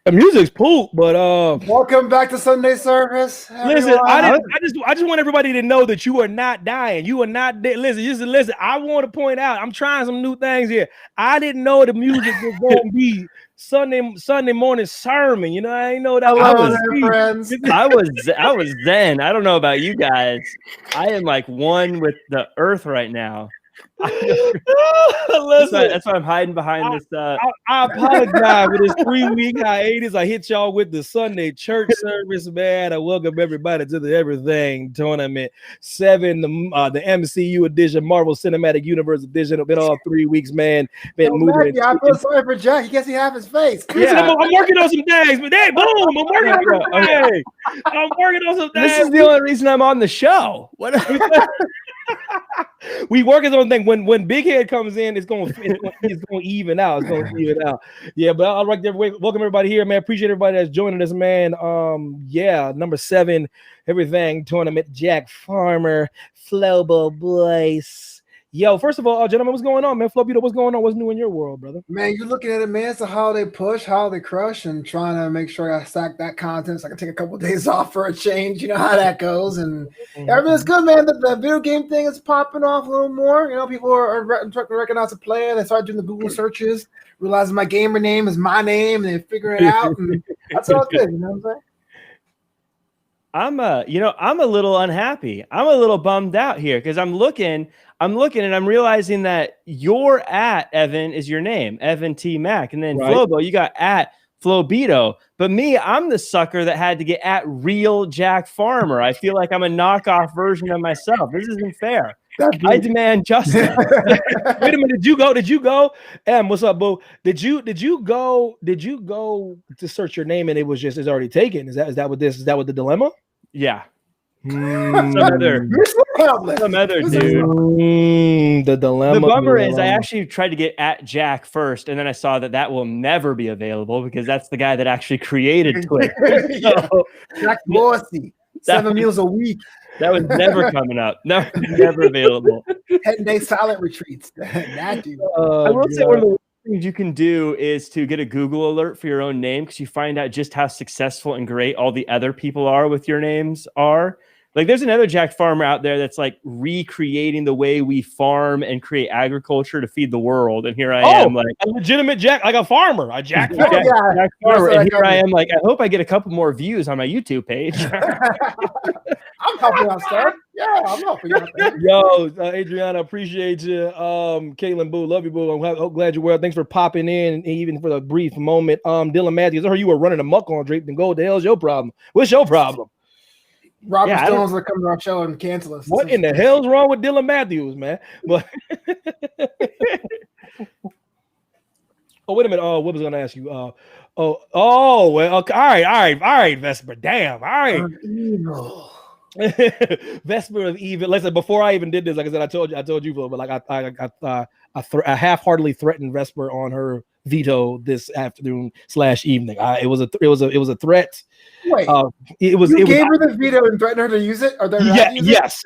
The music's poop, but welcome back to Sunday service. Listen, I just want everybody to know that you are not dying. You are not dead. Listen. I want to point out, I'm trying some new things here. I didn't know the music was going to be Sunday morning sermon. You know, I didn't know that. I was zen. I don't know about you guys. I am like one with the earth right now. That's why I'm hiding behind this. I apologize for this 3-week hiatus. I hit y'all with the Sunday church service, man. I welcome everybody to the Everything Tournament 7, the MCU edition, Marvel Cinematic Universe edition. It's been all 3 weeks, man. Been moving. I feel sorry for Jack. He can't see half his face. Yeah, I'm working on some things, but hey, boom! I'm working on some things. I'm working on some things. This is the only reason I'm on the show. What? We working on things. When Big Head comes in, it's going to even out. It's going to even out. Yeah, but I'll welcome everybody here, man. Appreciate everybody that's joining us, man. Number 7, Everything Tournament. Jack Farmer, Flobo Boyce. Yo, first of all, gentlemen, what's going on, man? Flobito, what's going on? What's new in your world, brother? Man, you're looking at it, man. It's a holiday push, holiday crush, and trying to make sure I stack that content so I can take a couple of days off for a change. You know how that goes. And everything's good, man. The video game thing is popping off a little more. You know, people are trying to recognize a player. They start doing the Google searches, realizing my gamer name is my name, and they figure it out. And that's all good. You know what I'm saying? I'm a little unhappy. I'm a little bummed out here because I'm looking and I'm realizing that your at Evan is your name, Evan T. Mac. And then Flobo, you got at Flobito. But me, I'm the sucker that had to get at real Jack Farmer. I feel like I'm a knockoff version of myself. This isn't fair. I demand justice. Wait a minute. Did you go? What's up, boo? Did you go to search your name and it's already taken? Is that what the dilemma? Yeah. Some other dude. The dilemma. The bummer is I actually tried to get at Jack first, and then I saw that will never be available because that's the guy that actually created Twitter. Jack Bossy, 7 meals a week. That was never coming up. Never available. 10-day silent retreats. That dude. I will say one of the things you can do is to get a Google alert for your own name because you find out just how successful and great all the other people are with your names are. Like there's another Jack Farmer out there that's like recreating the way we farm and create agriculture to feed the world. And here I am, like a legitimate Jack, like a farmer, a Jack Farmer. Jack Farmer. And here I am, like I hope I get a couple more views on my YouTube page. I'm helping out, sir. Yeah, I'm helping out. Yo, Adriana, appreciate you. Caitlin, boo, love you, boo. I'm glad you're well. Thanks for popping in, even for the brief moment. Dylan Matthews, I heard you were running amok on Draped in Gold. The hell's your problem? What's your problem? Robert Stone's gonna come to our show and cancel us. What in the hell's wrong with Dylan Matthews, man? But wait a minute. What was I gonna ask you? Well, okay. All right, Vesper. Damn, all right. Evil. Vesper of evil. Listen, before I even did this, like I said, I told you, but like I half-heartedly threatened Vesper on her veto this afternoon / evening. It was a threat. Wait, you gave her the veto and threatened her to use it? Or yes.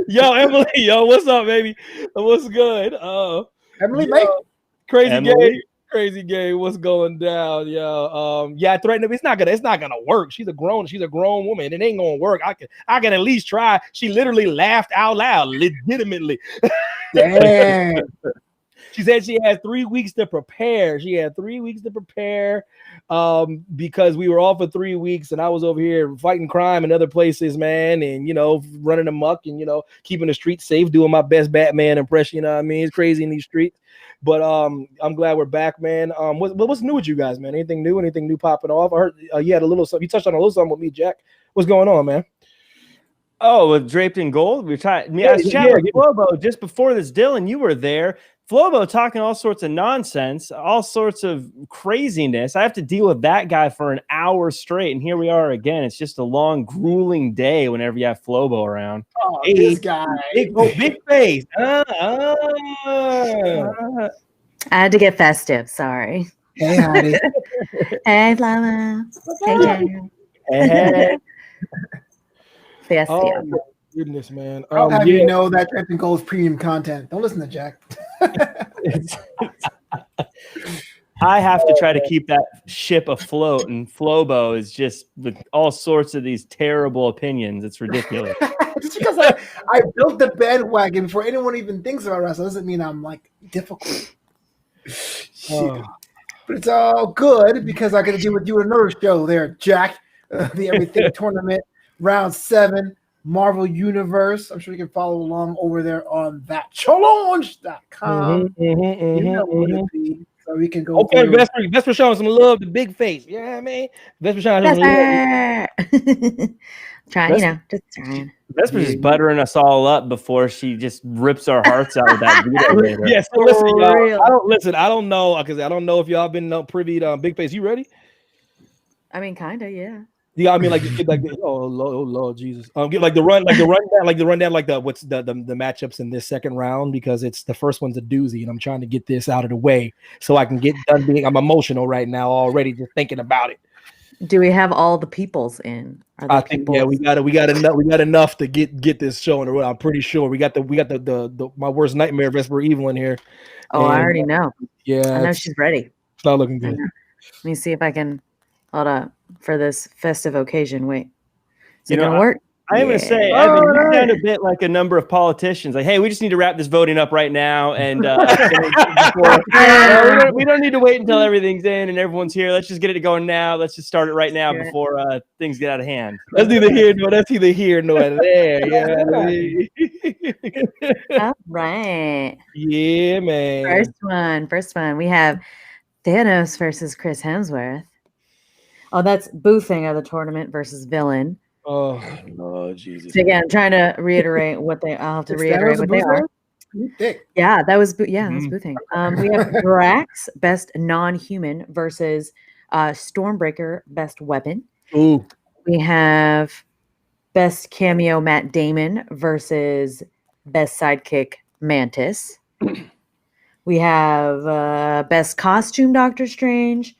Yo, Emily, what's up, baby? What's good? Emily, mate. Crazy gay. What's going down? I threatened him. It's not gonna work. She's a grown woman. It ain't gonna work. I can at least try. She literally laughed out loud, legitimately. Damn. She said she had 3 weeks to prepare. Because we were off for 3 weeks and I was over here fighting crime in other places, man, and running amok and keeping the streets safe, doing my best Batman impression. You know what I mean? It's crazy in these streets. But I'm glad we're back, man. What's new with you guys, man? Anything new popping off? I heard you had a little something. You touched on a little something with me, Jack. What's going on, man? Oh, with Draped in Gold? We were chatting with Flobo just before this. Dylan, you were there. Flobo talking all sorts of nonsense, all sorts of craziness. I have to deal with that guy for an hour straight, and here we are again. It's just a long, grueling day whenever you have Flobo around. Oh, this guy. Big face. I had to get festive. Sorry. Hey, honey. Hey, Flobo. Hey, Jay. Hey. Festive. Oh, goodness, man. I'll have you know that Draped in Gold is premium content. Don't listen to Jack. I have to try to keep that ship afloat, and Flobo is just with all sorts of these terrible opinions. It's ridiculous. Just because I built the bandwagon before anyone even thinks about wrestling doesn't mean I'm like difficult. Shit. But it's all good because I got to do with you another show there, Jack. The Everything Tournament, Round 7, Marvel Universe. I'm sure you can follow along over there on thatchallenge.com. You know what it be. So we can go. Okay, Vesper showing some love to Big Face. Yeah, you know what I mean, Vesper showing some love. Trying, just trying. Vesper's just buttering us all up before she just rips our hearts out with that video later. Yes, so listen, y'all. I don't know because I don't know if y'all been privy to Big Face. You ready? I mean, kinda, yeah. Yeah, I mean, like oh Lord Jesus, get like the rundown, like the matchups in this second round because it's the first one's a doozy, and I'm trying to get this out of the way so I can get done being. I'm emotional right now already just thinking about it. Do we have all the peoples in? I think yeah, we got enough to get this show in the road. I'm pretty sure we got the my worst nightmare Vesper Evil in here. Oh, and I already know. Yeah, I know she's ready. It's not looking good. Let me see if I can hold up for this festive occasion. Wait, is it gonna work? I am going to say, Evan, you sound a bit like a number of politicians. Like, hey, we just need to wrap this voting up right now, and we don't need to wait until everything's in and everyone's here. Let's just get it going now. Let's just start it right now before things get out of hand. That's either here nor there. Yeah. All right. Yeah, man. First one. We have Thanos versus Chris Hemsworth. Oh, that's boothing of the tournament versus villain. Oh, Jesus. So again, I'm trying to reiterate what they. I'll have to reiterate what they are. Yeah, that was boothing. We have Drax, best non-human, versus Stormbreaker, best weapon. Ooh. We have best cameo Matt Damon versus best sidekick Mantis. We have best costume Doctor Strange,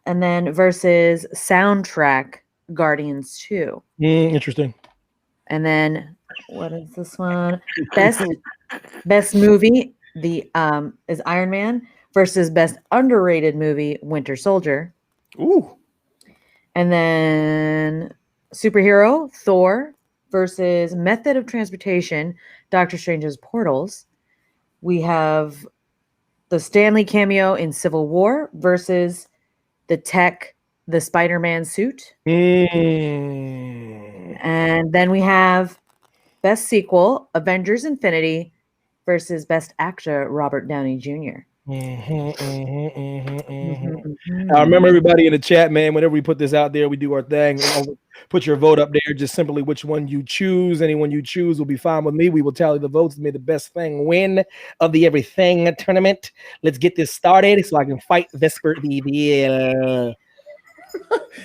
and then versus soundtrack Guardians 2. Interesting. And then what is this one? Best movie is Iron Man versus best underrated movie Winter Soldier. Ooh. And then superhero Thor versus method of transportation Doctor Strange's portals. We have the Stanley cameo in Civil War versus the Spider-Man suit. And then we have best sequel, Avengers Infinity versus best actor, Robert Downey Jr. I remember everybody in the chat, man, whenever we put this out there, we do our thing. Put your vote up there, just simply which one you choose. Anyone you choose will be fine with me. We will tally the votes. May the best thing win of the Everything Tournament. Let's get this started so I can fight Vesper the Evil.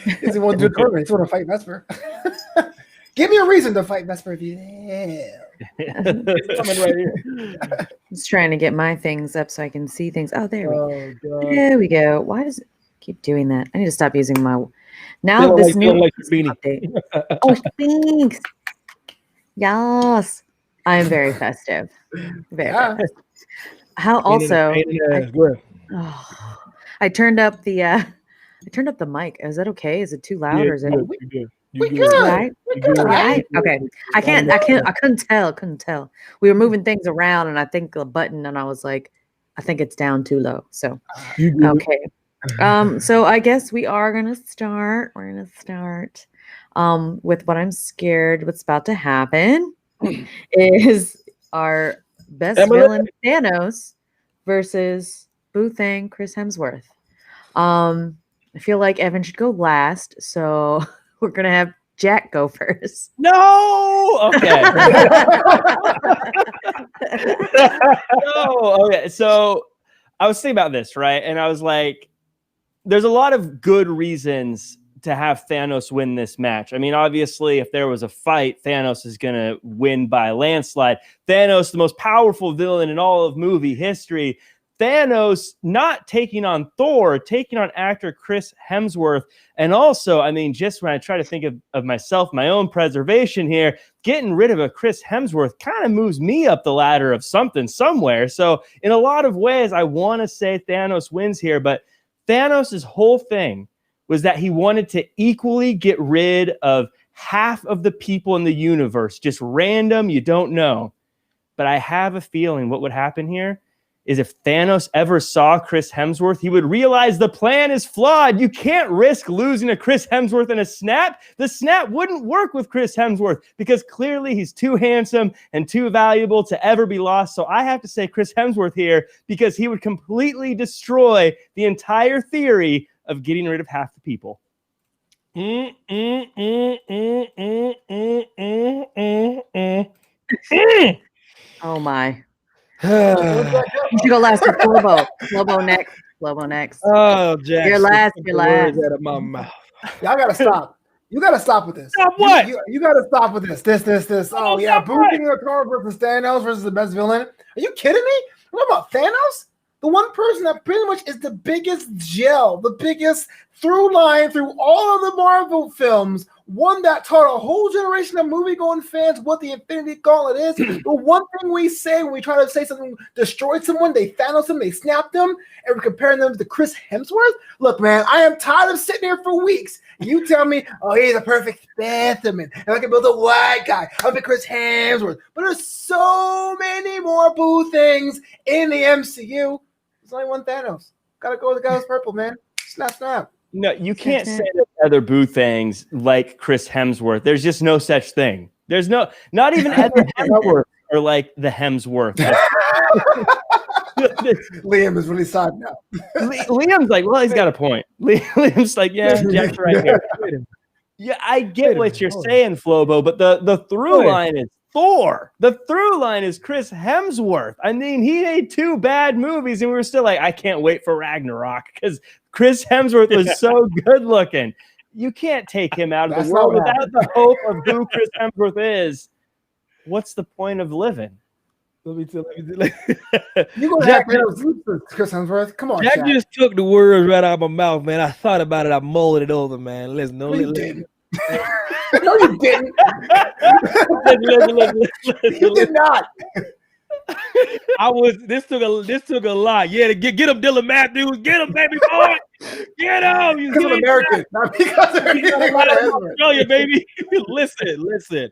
He want to do a tournament. He want to fight Vesper. Give me a reason to fight Vesper. Coming right here. Just trying to get my things up so I can see things. Oh, there we go. God. There we go. Why does it keep doing that? I need to stop using my. Now this new update. Oh, thanks. Yes, I am very festive. Very festive. How also? I turned up the. I turned up the mic. Is that okay? Is it too loud or is it? We good. Right? Right? Okay. I couldn't tell. We were moving things around and I think the button and I was like, I think it's down too low. So okay. So I guess we are gonna start. We're gonna start with what I'm scared what's about to happen is our best villain Thanos versus Boothang Chris Hemsworth. I feel like Evan should go last, so we're gonna have Jack go first. No. Okay. No. Okay. So I was thinking about this, right? And I was like, there's a lot of good reasons to have Thanos win this match. I mean, obviously, if there was a fight, Thanos is going to win by landslide. Thanos, the most powerful villain in all of movie history. Thanos not taking on Thor, taking on actor Chris Hemsworth. And also, I mean, just when I try to think of myself, my own preservation here, getting rid of a Chris Hemsworth kind of moves me up the ladder of something somewhere. So in a lot of ways, I want to say Thanos wins here, but Thanos' whole thing was that he wanted to equally get rid of half of the people in the universe, just random, you don't know. But I have a feeling what would happen here is if Thanos ever saw Chris Hemsworth, he would realize the plan is flawed. You can't risk losing to Chris Hemsworth in a snap. The snap wouldn't work with Chris Hemsworth because clearly he's too handsome and too valuable to ever be lost. So I have to say Chris Hemsworth here because he would completely destroy the entire theory of getting rid of half the people. Oh my. You should go last with Flobo. Flobo next. Flobo next. Oh, Jack. You're last. You're last. Out of my mouth. Y'all gotta stop. You gotta stop with this. Stop what? You gotta stop with this. This. Oh yeah, boosting the car versus Thanos versus the best villain. Are you kidding me? What about Thanos? The one person that pretty much is the biggest gel, the biggest through line through all of the Marvel films, one that taught a whole generation of movie-going fans what the Infinity Gauntlet is. The one thing we say when we try to say something destroyed someone, they Thanos them, they snapped them, and we're comparing them to Chris Hemsworth. Look, man, I am tired of sitting here for weeks. You tell me, oh, he's a perfect specimen, and I can build a white guy. I'll be Chris Hemsworth. But there's so many more boo things in the MCU. There's only one Thanos. Gotta go with the guy who's purple, man. Snap. No, you can't say that other boo things like Chris Hemsworth. There's just no such thing. There's not even other Hemsworth or like the Hemsworth. Liam is really sad now. Liam's like, well, he's got a point. Liam's like, yeah, Jack's right here. Yeah, I get what you're saying, Flobo, but the through line is Thor. The through line is Chris Hemsworth. I mean, he made 2 bad movies, and we were still like, I can't wait for Ragnarok because Chris Hemsworth was so good looking. You can't take him out of the world without the hope of who Chris Hemsworth is. What's the point of living? Let me tell you. You gonna have Chris Hemsworth? Come on, Jack just took the words right out of my mouth, man. I thought about it. I mulled it over, man. Listen, no, you didn't. No, you didn't. You did not. This took a lot. Yeah, get him, Dylan Matthews. Get him, baby boy. Get him. Because of American, not because of Australia, baby. Listen.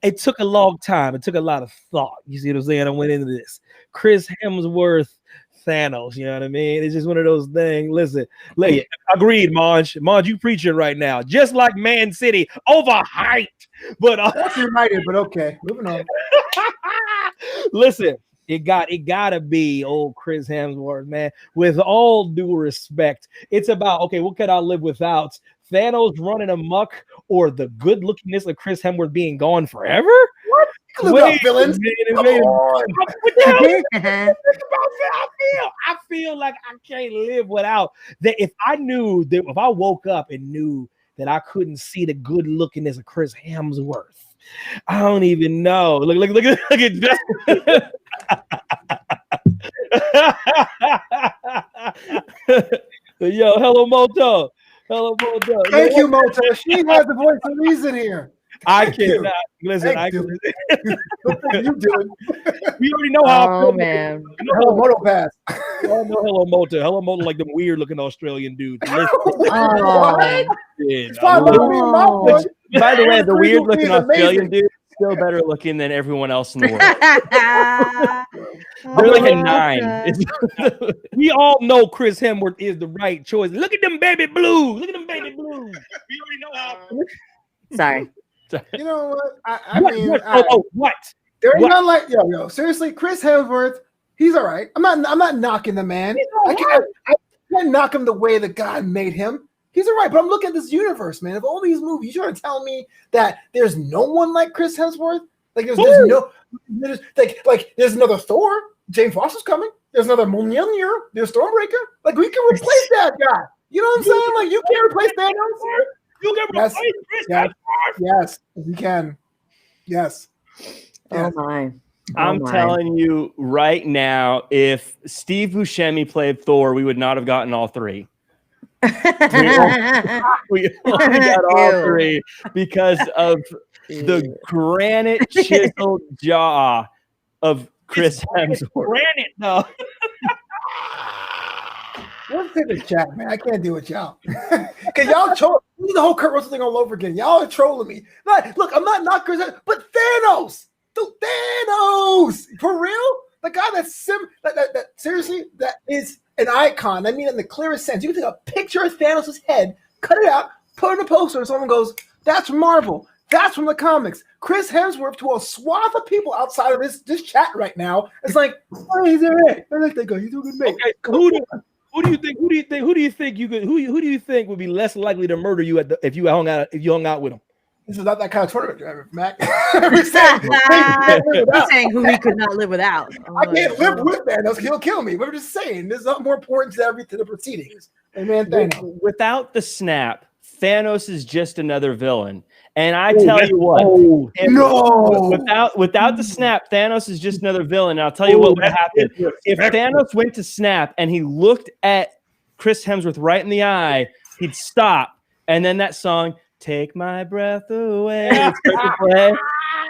It took a long time. It took a lot of thought. You see what I'm saying? I went into this. Chris Hemsworth, Thanos. You know what I mean? It's just one of those things. Listen, agreed, Monge. Monge, you preaching right now. Just like Man City, overhyped. But that's United, but okay. Moving on. Listen, it gotta be old Chris Hemsworth, man. With all due respect, it's about, okay, what could I live without? Thanos running amok or the good lookingness of Chris Hemsworth being gone forever? What? Wait, villains. I feel like I can't live without that. If I woke up and knew that I couldn't see the good lookingness of Chris Hemsworth, I don't even know. Look at Justin. Yo, hello Moto. Thank you, Moto. She has the voice of reason here. I cannot listen. What are you doing? We already know how. Oh man. Hello Moto pass. Oh no, hello Moto. Hello Moto, like them weird looking Australian dudes. Oh. By the way, the weird looking Australian dude is still better looking than everyone else in the world. They're like a 9. We all know Chris Hemsworth is the right choice. Look at them baby blues. We already know how. Sorry. You know what? What? There's none like yo. Seriously, Chris Hemsworth, he's all right. I'm not knocking the man. I can't knock him the way that God made him. He's all right, but I'm looking at this universe, man. Of all these movies, you're trying to tell me that there's no one like Chris Hemsworth? Like there's another Thor. Jane Foster's coming. There's another Mjolnir. There's Stormbreaker. Like we can replace that guy. You know what I'm saying? Like you can't replace Thanos. You can replace Chris Hemsworth. Yes, you can. Yes. Oh my. I'm telling you right now, if Steve Buscemi played Thor, we would not have gotten all 3. We only got all 3 because of the granite chiseled jaw of Chris Hemsworth. Granite, though. What's in the chat, man? I can't deal with y'all. Cause y'all troll the whole Kurt Russell thing all over again. Y'all are trolling me. Look, I'm not Chris, but Thanos. Dude, Thanos. For real? The guy that seriously, that is an icon. I mean, in the clearest sense. You can take a picture of Thanos' head, cut it out, put it in a poster, and someone goes, that's from Marvel. That's from the comics. Chris Hemsworth to a swath of people outside of this chat right now. It's like, oh, he's all right. I like that guy. He's doing good, mate. Okay, who do you think would be less likely to murder you if you hung out with him? This is not that kind of tournament, Mac. He's saying who he could not live without. I can't live with Thanos. He'll kill me. We're just saying this is not more important to the proceedings. Amen. Thanos. Without the snap, Thanos is just another villain. And I tell you what, without the snap, Thanos is just another villain. And I'll tell you what would happen if Thanos went to snap and he looked at Chris Hemsworth right in the eye. He'd stop, and then that song, "Take My Breath Away,"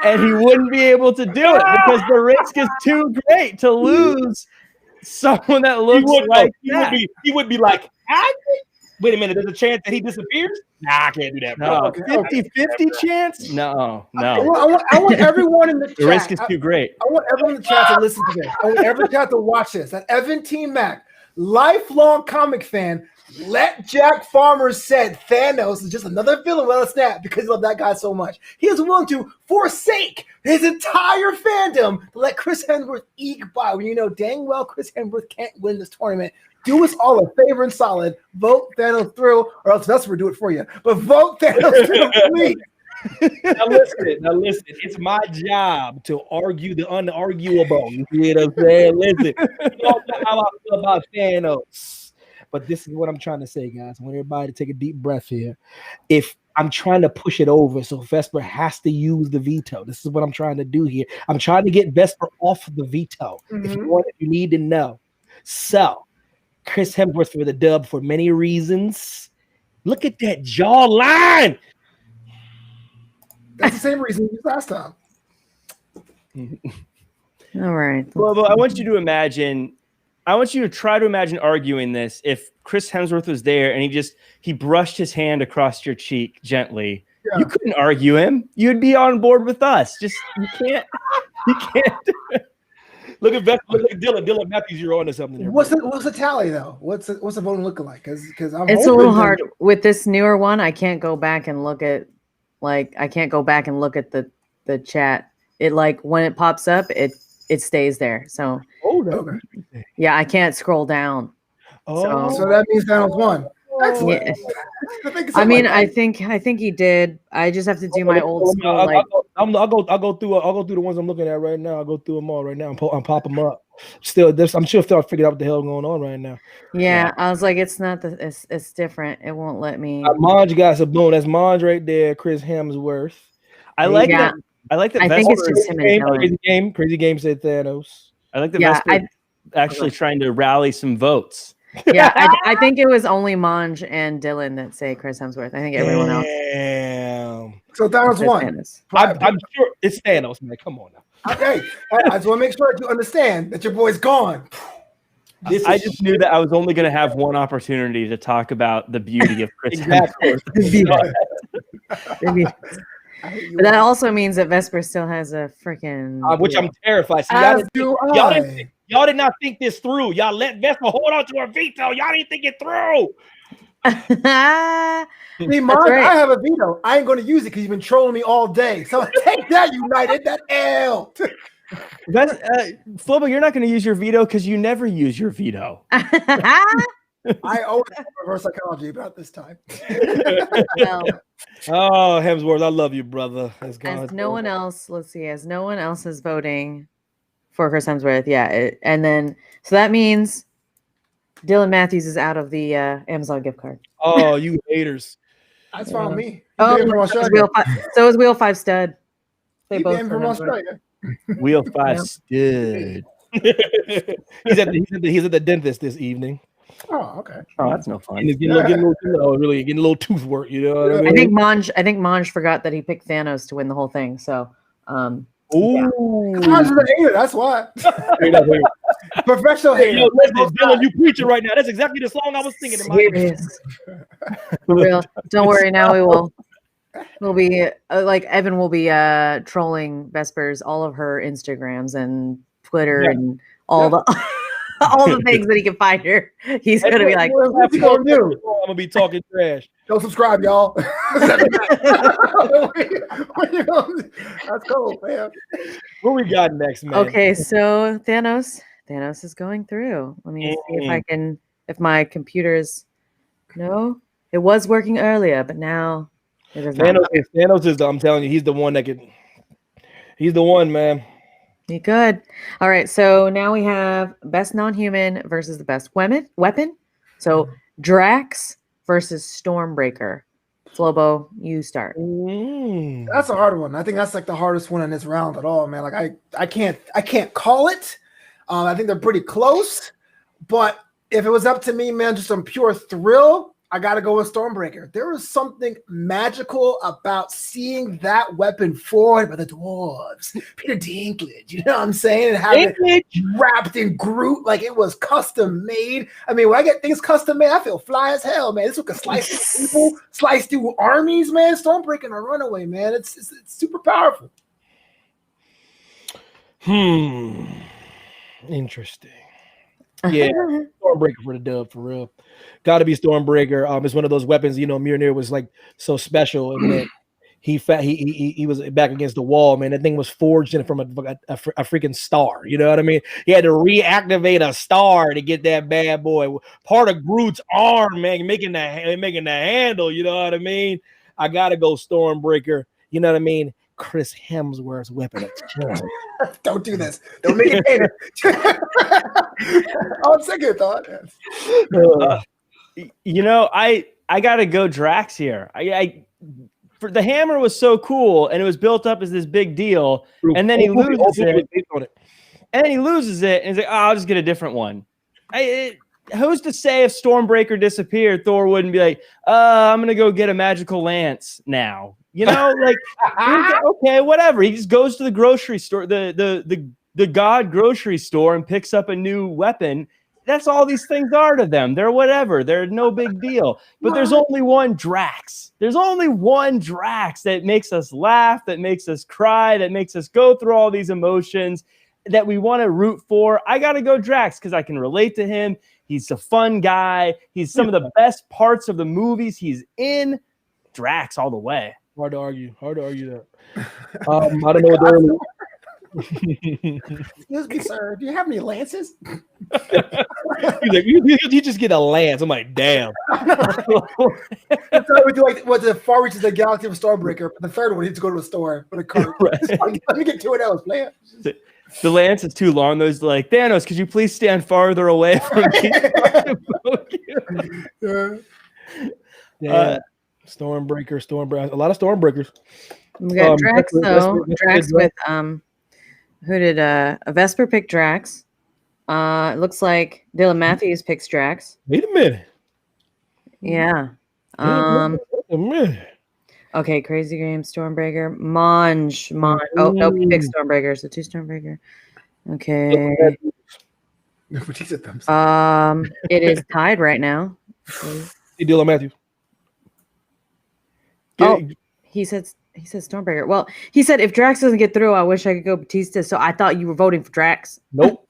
and he wouldn't be able to do it because the risk is too great to lose someone that looks like that. He would be like, wait a minute, there's a chance that he disappears? Nah, I can't do that, bro. No, 50-50 chance? No. I want everyone in the chat. The risk is too great. I want everyone in the chat to listen to this. I want everyone in the chat to watch this. And Evan T. Mac, lifelong comic fan, let Jack Farmer said Thanos is just another villain without a snap because he loved that guy so much. He is willing to forsake his entire fandom to let Chris Hemsworth eke by when you know dang well Chris Hemsworth can't win this tournament. Do us all a favor and solid. Vote Thanos through, or else Vesper will do it for you. But vote Thanos through, please. Now listen. It's my job to argue the unarguable. You see what I'm saying? Listen, you know how I feel about Thanos. But this is what I'm trying to say, guys. I want everybody to take a deep breath here. If I'm trying to push it over, so Vesper has to use the veto. This is what I'm trying to do here. I'm trying to get Vesper off the veto. Mm-hmm. If you need to know. So, Chris Hemsworth for the dub for many reasons. Look at that jawline. That's the same reason you used last time. All right. Well, I want you to try to imagine arguing this if Chris Hemsworth was there and he brushed his hand across your cheek gently. Yeah. You couldn't argue him. You'd be on board with us. You can't. Look at Dylan. Dylan Matthews, you're on to something there. What's the tally though? What's the voting looking like? Because it's a little hard with this newer one. I can't go back and look at the chat. It when it pops up, it stays there. So yeah, I can't scroll down. So that means Thanos won. Excellent. Yeah. I think he did. I just have to do my old school. I'll go through the ones I'm looking at right now. I'll go through them all right now and pop them up. I'm sure I'll figure out what the hell going on right now. Yeah, I was like, it's not it's different. It won't let me. Monge got some boom. That's Monge right there. Chris Hemsworth. I like that. I like that. I think it's just him and Crazy game said Thanos. I like the Vesper actually trying to rally some votes. Yeah, I think it was only Monge and Dylan that say Chris Hemsworth. I think everyone else. So Thanos won. I'm sure it's Thanos, man. Come on now. Okay, I just want to make sure you understand that your boy's gone. I just knew that I was only going to have one opportunity to talk about the beauty of Chris Hemsworth. But that also means that Vesper still has a freaking which I'm terrified. See, y'all did not think this through. Y'all let Vesper hold on to her veto. Y'all didn't think it through. See, Mark, right. I have a veto. I ain't going to use it because you've been trolling me all day. So take that, United. That L. Flobo, you're not going to use your veto because you never use your veto. I always have reverse psychology about this time. Oh, Hemsworth, I love you, brother. As no one else is voting for Chris Hemsworth, and then so that means Dylan Matthews is out of the Amazon gift card. Oh, you haters! That's fine with me. So is Wheel 5 Stud. They both from Australia. Wheel 5 Stud. He's at the dentist this evening. Oh, okay. Oh, that's no fun. He's getting a little tooth work. You know what I mean? I think Monge forgot that he picked Thanos to win the whole thing. So, Ooh. That's why. Professional hater. Yo, listen, Dylan, you preaching right now. That's exactly the song I was singing in my head. For real. Don't worry. Now we'll be like Evan will be trolling Vespers, all of her Instagrams and Twitter and all the all the things that he can find her. He's gonna be like, "What you gonna do?" I'm gonna be talking trash. Don't subscribe, y'all. That's cool, man. What we got next, man? Okay, so Thanos is going through. Let me see if my computer's no, it was working earlier, but now it is not. Thanos is I'm telling you, he's the one he's the one, man. You good. All right, so now we have best non-human versus the best weapon. So Drax versus Stormbreaker. Flobo, you start. That's a hard one. I think that's like the hardest one in this round at all, man. Like I can't call it. I think they're pretty close, but if it was up to me, man, just some pure thrill, I got to go with Stormbreaker. There was something magical about seeing that weapon forward by the dwarves, Peter Dinklage, you know what I'm saying? And having it wrapped in Groot like it was custom made. I mean, when I get things custom made, I feel fly as hell, man. This one can slice through people, slice through armies, man. Stormbreaker and a runaway, man. It's super powerful. Interesting. Yeah, Stormbreaker for the dub, for real. Got to be Stormbreaker. It's one of those weapons, you know, Mjolnir was like so special, and then he was back against the wall, man. That thing was forged in from a freaking star. You know what I mean? He had to reactivate a star to get that bad boy. Part of Groot's arm, man, making the handle. You know what I mean? I gotta go Stormbreaker. You know what I mean? Chris Hemsworth's weapon of choice. Don't do this. Don't make it cater. On second thought. You know, I gotta go Drax here. For the hammer was so cool, and it was built up as this big deal, and then he loses it. And he loses it, and he's like, "Oh, I'll just get a different one." Who's to say if Stormbreaker disappeared, Thor wouldn't be like, "I'm gonna go get a magical lance now." You know, like, okay, whatever. He just goes to the grocery store, the God grocery store, and picks up a new weapon. That's all these things are to them. They're whatever. They're no big deal. But there's only one Drax. There's only one Drax that makes us laugh, that makes us cry, that makes us go through all these emotions that we want to root for. I got to go Drax because I can relate to him. He's a fun guy. He's some of the best parts of the movies he's in. Drax all the way. Hard to argue that. I don't know what they're. Excuse me, sir. Do you have any lances? He's like, you just get a lance. I'm like, damn. We do like what the far reaches the galaxy of Stormbreaker. The third one, he needs to go to a store for the cart. Right. Let me get 2 of those, man. The lance is too long. Those like, Thanos, could you please stand farther away from me? Stormbreaker. A lot of Stormbreakers. We got Drax though. Drax with who did a Vesper pick Drax? It looks like Dylan Matthews picks Drax. Wait a minute. Yeah. Okay, Crazy Game, Stormbreaker, Monge. Oh, nope, he picked Stormbreaker, so 2 Stormbreaker. Okay. It is tied right now. Hey, Dylan Matthews. He said Stormbreaker. Well, he said if Drax doesn't get through, I wish I could go Batista. So I thought you were voting for Drax. Nope.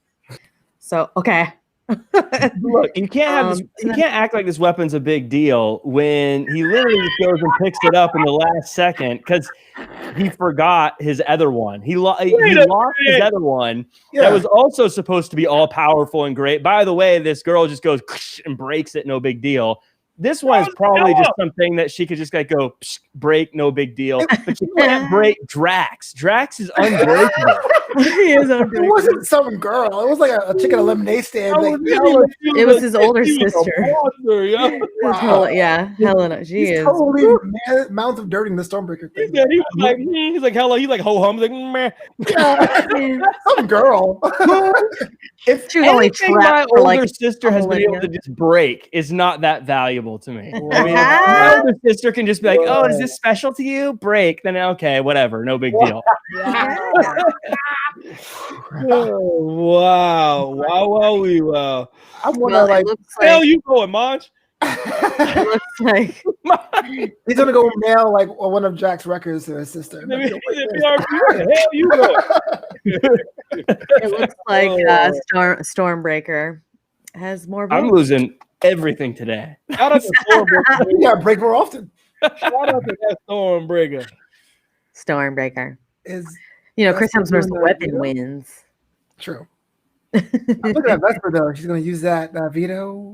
So okay. Look, you can't have this, you can't act like this weapon's a big deal when he literally just goes and picks it up in the last second because he forgot his other one. He lost his other one that was also supposed to be all powerful and great. By the way, this girl just goes and breaks it, no big deal. This one is probably just something that she could just like go break, no big deal. But you can't break Drax. Drax is unbreakable. He is unbreakable. It wasn't some girl. It was like a chicken lemonade stand. It was his older sister. Wow. Yeah, Helena. She is totally mouth of dirt in the Stormbreaker thing. He's like hello. He's like ho hum. He's like meh. Some girl. If anything my older sister has been able to just break is not that valuable. relatable to me. I mean, my older sister can just be like, "Oh, is this special to you?" Break. Then okay, whatever, no big deal. Wow. I'm wondering, like, hell you going, Monch? It looks like he's gonna go mail like one of Jack's records to his sister. Hell you going? it looks like Stormbreaker has more votes. I'm losing everything today. Shout out to Stormbreaker. You gotta break more often. Shout out to that Stormbreaker. Stormbreaker. Is Chris Hemsworth's doing weapon veto? wins. True. Look at that Vesper though. She's gonna use that veto.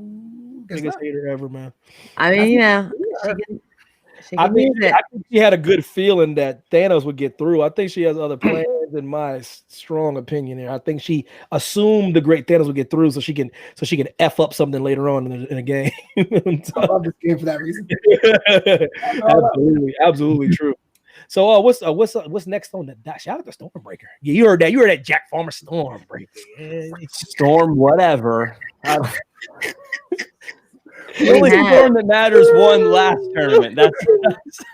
Biggest hater ever, man. I mean, she I can think use it. she had a good feeling that Thanos would get through. I think she has other plans, in my strong opinion here. I think she assumed the great Thanos would get through, so she can f up something later on in a game. I love this game for that reason. absolutely true. So what's next on that? Shout out to Stormbreaker. Yeah, you heard that Jack Farmer Stormbreaker. Storm whatever. The only storm that matters won last tournament. That's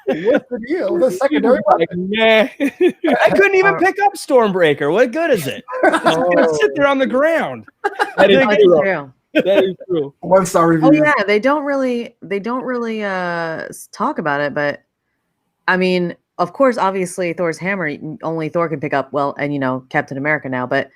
what's the deal? The secondary one? Yeah. I couldn't even pick up Stormbreaker. What good is it? It's gonna sit there on the ground. That is true. That is true. 1-star review. Oh yeah, they don't really talk about it, but I mean, of course, obviously Thor's hammer only Thor can pick up. Well, and Captain America now, but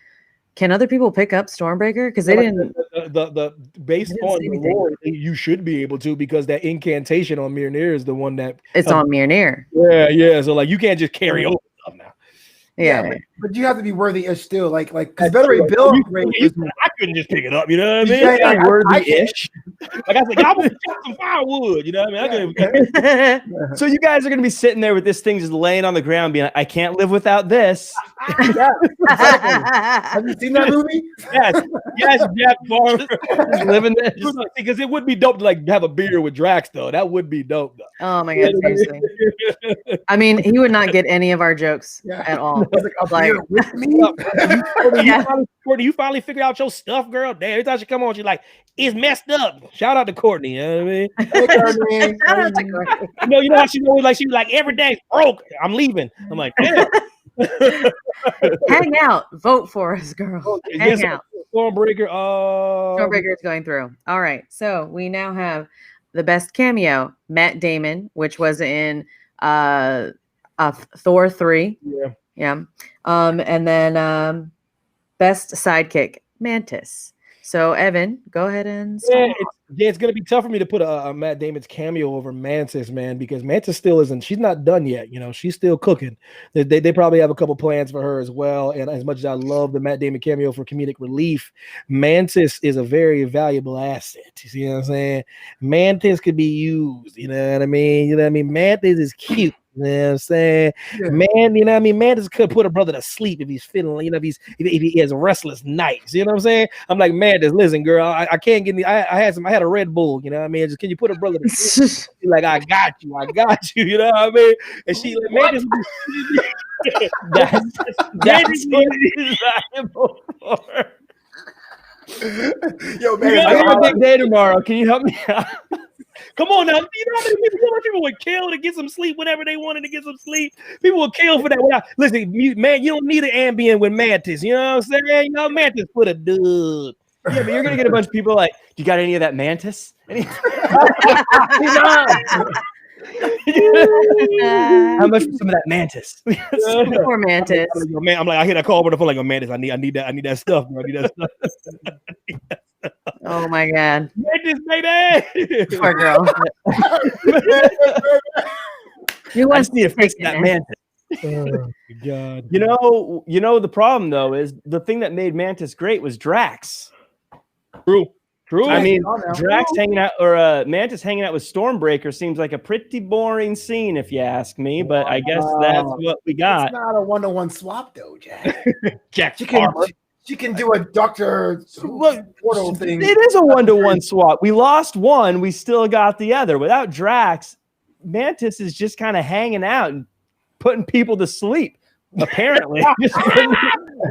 can other people pick up Stormbreaker? Because they didn't. The based on the lore, you should be able to, because that incantation on Mjolnir is the one that it's on Mjolnir. Yeah. So like you can't just carry over stuff now. Yeah, but you have to be worthy-ish still. Like because veteran Bill, I couldn't just pick it up. You know what I mean? Yeah, worthy-ish. Like I said, y'all want to chop some firewood. You know what I mean? So you guys are gonna be sitting there with this thing just laying on the ground, being like, "I can't live without this." Yeah, exactly. Have you seen that movie? Yes, Jack Farmer living there. Because it would be dope to like have a beer with Drax, though. That would be dope, though. Oh my god, seriously. I mean, he would not get any of our jokes at all. Like, with me? Courtney, you finally figured out your stuff, girl. Damn, every time she come on, she's like, it's messed up. Shout out to Courtney. You know what I mean? Hey, Courtney. Shout out to Courtney. You know how she's always like, every day's broke. I'm leaving. I'm like, damn. Hang out. Vote for us, girl. Hang out. Stormbreaker. Stormbreaker is going through. All right. So we now have the best cameo, Matt Damon, which was in Thor 3. Yeah. And then best sidekick, Mantis. So Evan, go ahead and start. It's gonna be tough for me to put a Matt Damon's cameo over Mantis, man, because Mantis still isn't. She's not done yet. She's still cooking. They probably have a couple plans for her as well. And as much as I love the Matt Damon cameo for comedic relief, Mantis is a very valuable asset. You see what I'm saying? Mantis could be used. You know what I mean? Mantis is cute. You know what I'm saying? Yeah. Man, you know what I mean? Mantis could put a brother to sleep if he's feeling, if he has restless nights. You know what I'm saying? I'm like, Mantis, listen, girl, I can't get I had a Red Bull, you know what I mean? Just can you put a brother to sleep? She's like, I got you, you know what I mean? And she like, Mantis, that's what it is valuable for. Yo, man, I got a big day tomorrow. Can you help me out? Come on now. You know how many people would kill to get some sleep whenever they wanted to get some sleep? People would kill for that. Listen, man, you don't need an Ambien with Mantis. You know what I'm saying? Mantis put a dud. Yeah, but you're going to get a bunch of people like, you got any of that Mantis? How much for some of that Mantis? Poor Mantis. I'm like, I hear that call on the phone like, Mantis, I need that stuff, bro. I need that stuff. Oh my god. Mantis, baby. Poor girl. I just need to fix that Mantis. Oh god. You know the problem though is the thing that made Mantis great was Drax. True. I mean, Drax hanging out or Mantis hanging out with Stormbreaker seems like a pretty boring scene if you ask me, but I guess that's what we got. It's not a 1-to-1 swap though, Jack. Jack, she can do a Doctor Portal thing. It is a 1-to-1 swap. We lost one, we still got the other. Without Drax, Mantis is just kind of hanging out and putting people to sleep. Apparently.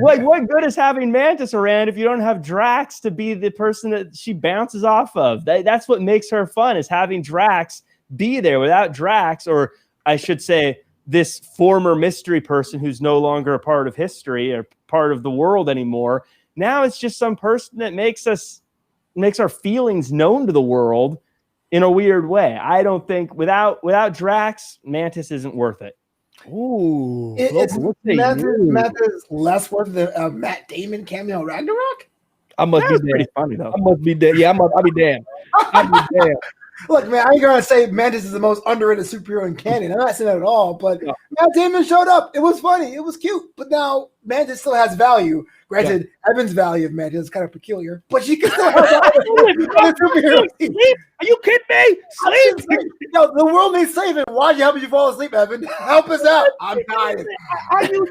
What good is having Mantis around if you don't have Drax to be the person that she bounces off of? That's what makes her fun, is having Drax be there. Without Drax, or I should say this former mystery person who's no longer a part of history or part of the world anymore, now it's just some person that makes our feelings known to the world in a weird way. I don't think without Drax, Mantis isn't worth it. Ooh, it's Mantis less worth the Matt Damon cameo Ragnarok. I must be pretty funny though. I must be dead. Yeah, I'll be damned. I'll be damned. Look, man, I ain't gonna say Mantis is the most underrated superhero in canon. I'm not saying that at all, but Matt Damon showed up. It was funny. It was cute. But now Mantis still has value. Granted, Evan's value of Mantis is kind of peculiar, but she can still have value. Are you kidding me? Sleep. Yo, the world needs saving. Why'd you help you fall asleep, Evan? Help us out. I'm tired. I use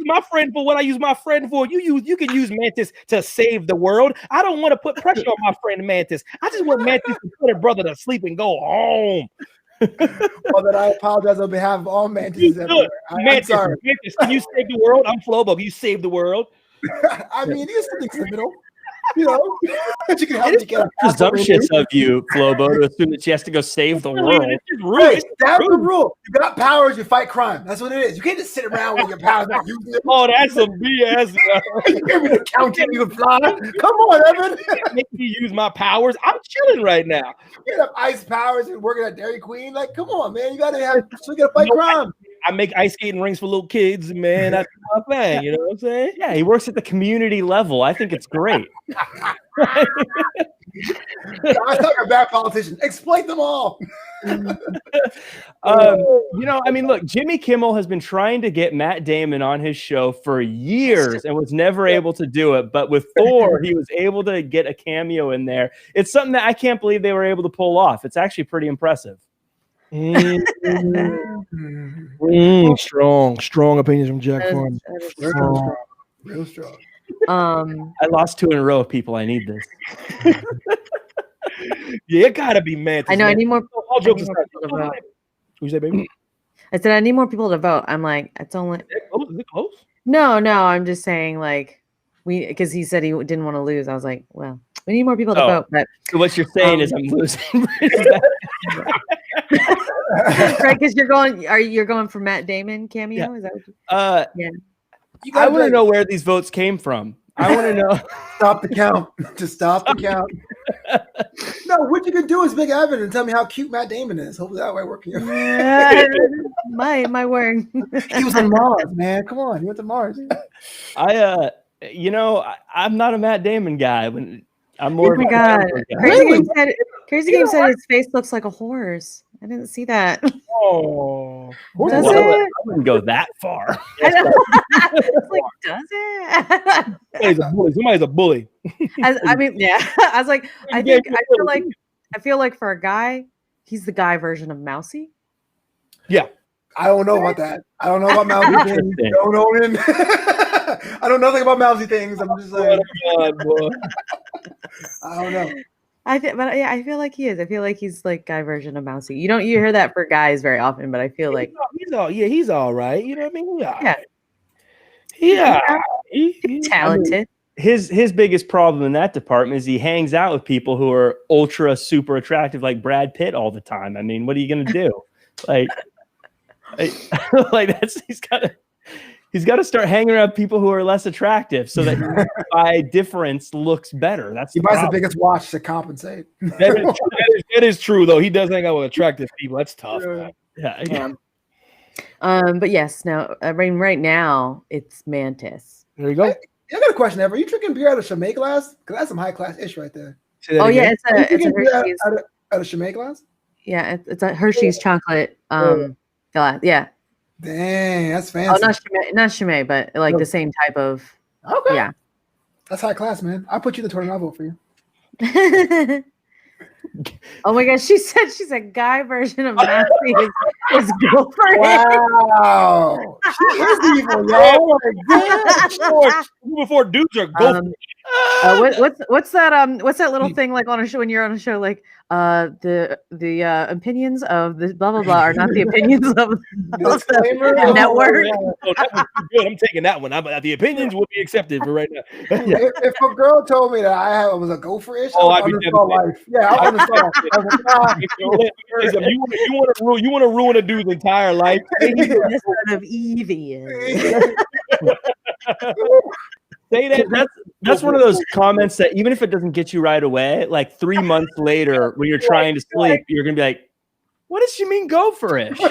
my friend for what I use my friend for. You can use Mantis to save the world. I don't want to put pressure on my friend Mantis. I just want Mantis to put her brother to sleep and go home. Well, then I apologize on behalf of all Mantis. I'm sorry. Mantis, can you save the world? I'm Flobo. You save the world. I mean, you still in the middle. You know, you can help it is presumptuous of you, Flobo, to assume that she has to go save the world. Right, that's the rule. You got powers, you fight crime. That's what it is. You can't just sit around with your powers not using them. Oh, that's some BS. You hear me accounting, you can fly. Come on, Evan. Make me use my powers. I'm chilling right now. You have ice powers and working at Dairy Queen. Like, come on, man. You gotta fight crime. I make ice skating rings for little kids, man. That's my thing. You know what I'm saying? Yeah, he works at the community level. I think it's great. I thought you're a bad politician. Exploit them all. Look, Jimmy Kimmel has been trying to get Matt Damon on his show for years and was never able to do it. But with Thor, he was able to get a cameo in there. It's something that I can't believe they were able to pull off. It's actually pretty impressive. Strong opinions from Jack Farm. Real strong. I lost 2 in a row of people. I need this. Yeah, it gotta be Mantis. I know. I need more. All jokes aside. What you say, baby? I said I need more people to vote. I'm like, it's only. Is it close? No. I'm just saying, like, because he said he didn't want to lose. I was like, well, we need more people to vote. But so what you're saying is I'm losing. Right, because you're going for Matt Damon cameo? Yeah. Is that what yeah. I want to know where these votes came from. I want to know. Stop the count. Just stop the count. No, what you can do is Big Evan and tell me how cute Matt Damon is. Hopefully that way working. My word. He was on Mars, man. Come on, he went to Mars. I'm not a Matt Damon guy. I'm more. Oh my God! Crazy Game said his face looks like a horse. I didn't see that. Oh, does it? I wouldn't go that far. Like, does it? Somebody's a bully. I mean, yeah. I was like, I feel like for a guy, he's the guy version of Mousy. Yeah. I don't know about that. I don't know about Mousy things. Don't know him. I don't know nothing about Mousy things. I'm just like, I don't know. I feel like he is. I feel like he's like guy version of Mousy. You hear that for guys very often, but I feel like he's all right. You know what I mean? Yeah. He's talented. His biggest problem in that department is he hangs out with people who are ultra super attractive, like Brad Pitt, all the time. I mean, what are you gonna do? Like he's got to start hanging around people who are less attractive, so that by difference looks better. He buys the biggest watch to compensate. That is true, though. He does hang out with attractive people. That's tough. Yeah. But yes, now right now it's Mantis. There you go. I got a question, Ever. Are you drinking beer out of Chimay glass? Because that's some high class ish right there. Oh yeah, it's a Hershey's out of Chimay glass. Yeah, it's a Hershey's chocolate glass. Yeah. Dang, that's fancy. Oh, not Chimay, but like the same type of. Okay. Yeah. That's high class, man. I'll put you in the tournament. I'll vote for you. Oh my gosh, she said guy version of Nancy is girlfriend. Wow. She is evil, y'all. Before dudes are go What's that little thing like on a show when you're on a show like the opinions of the blah blah blah are not the opinions of the network. Oh, that was good. I'm taking that one. The opinions will be accepted for right now. If a girl told me that I was a gopher-ish, I'd be life. Yeah, I would understand. You want to ruin a dude's entire life. This sort of Evie. Say that. That's one of those comments that even if it doesn't get you right away, like 3 months later when you're trying to sleep, you're gonna be like, "What does she mean, gopherish?" The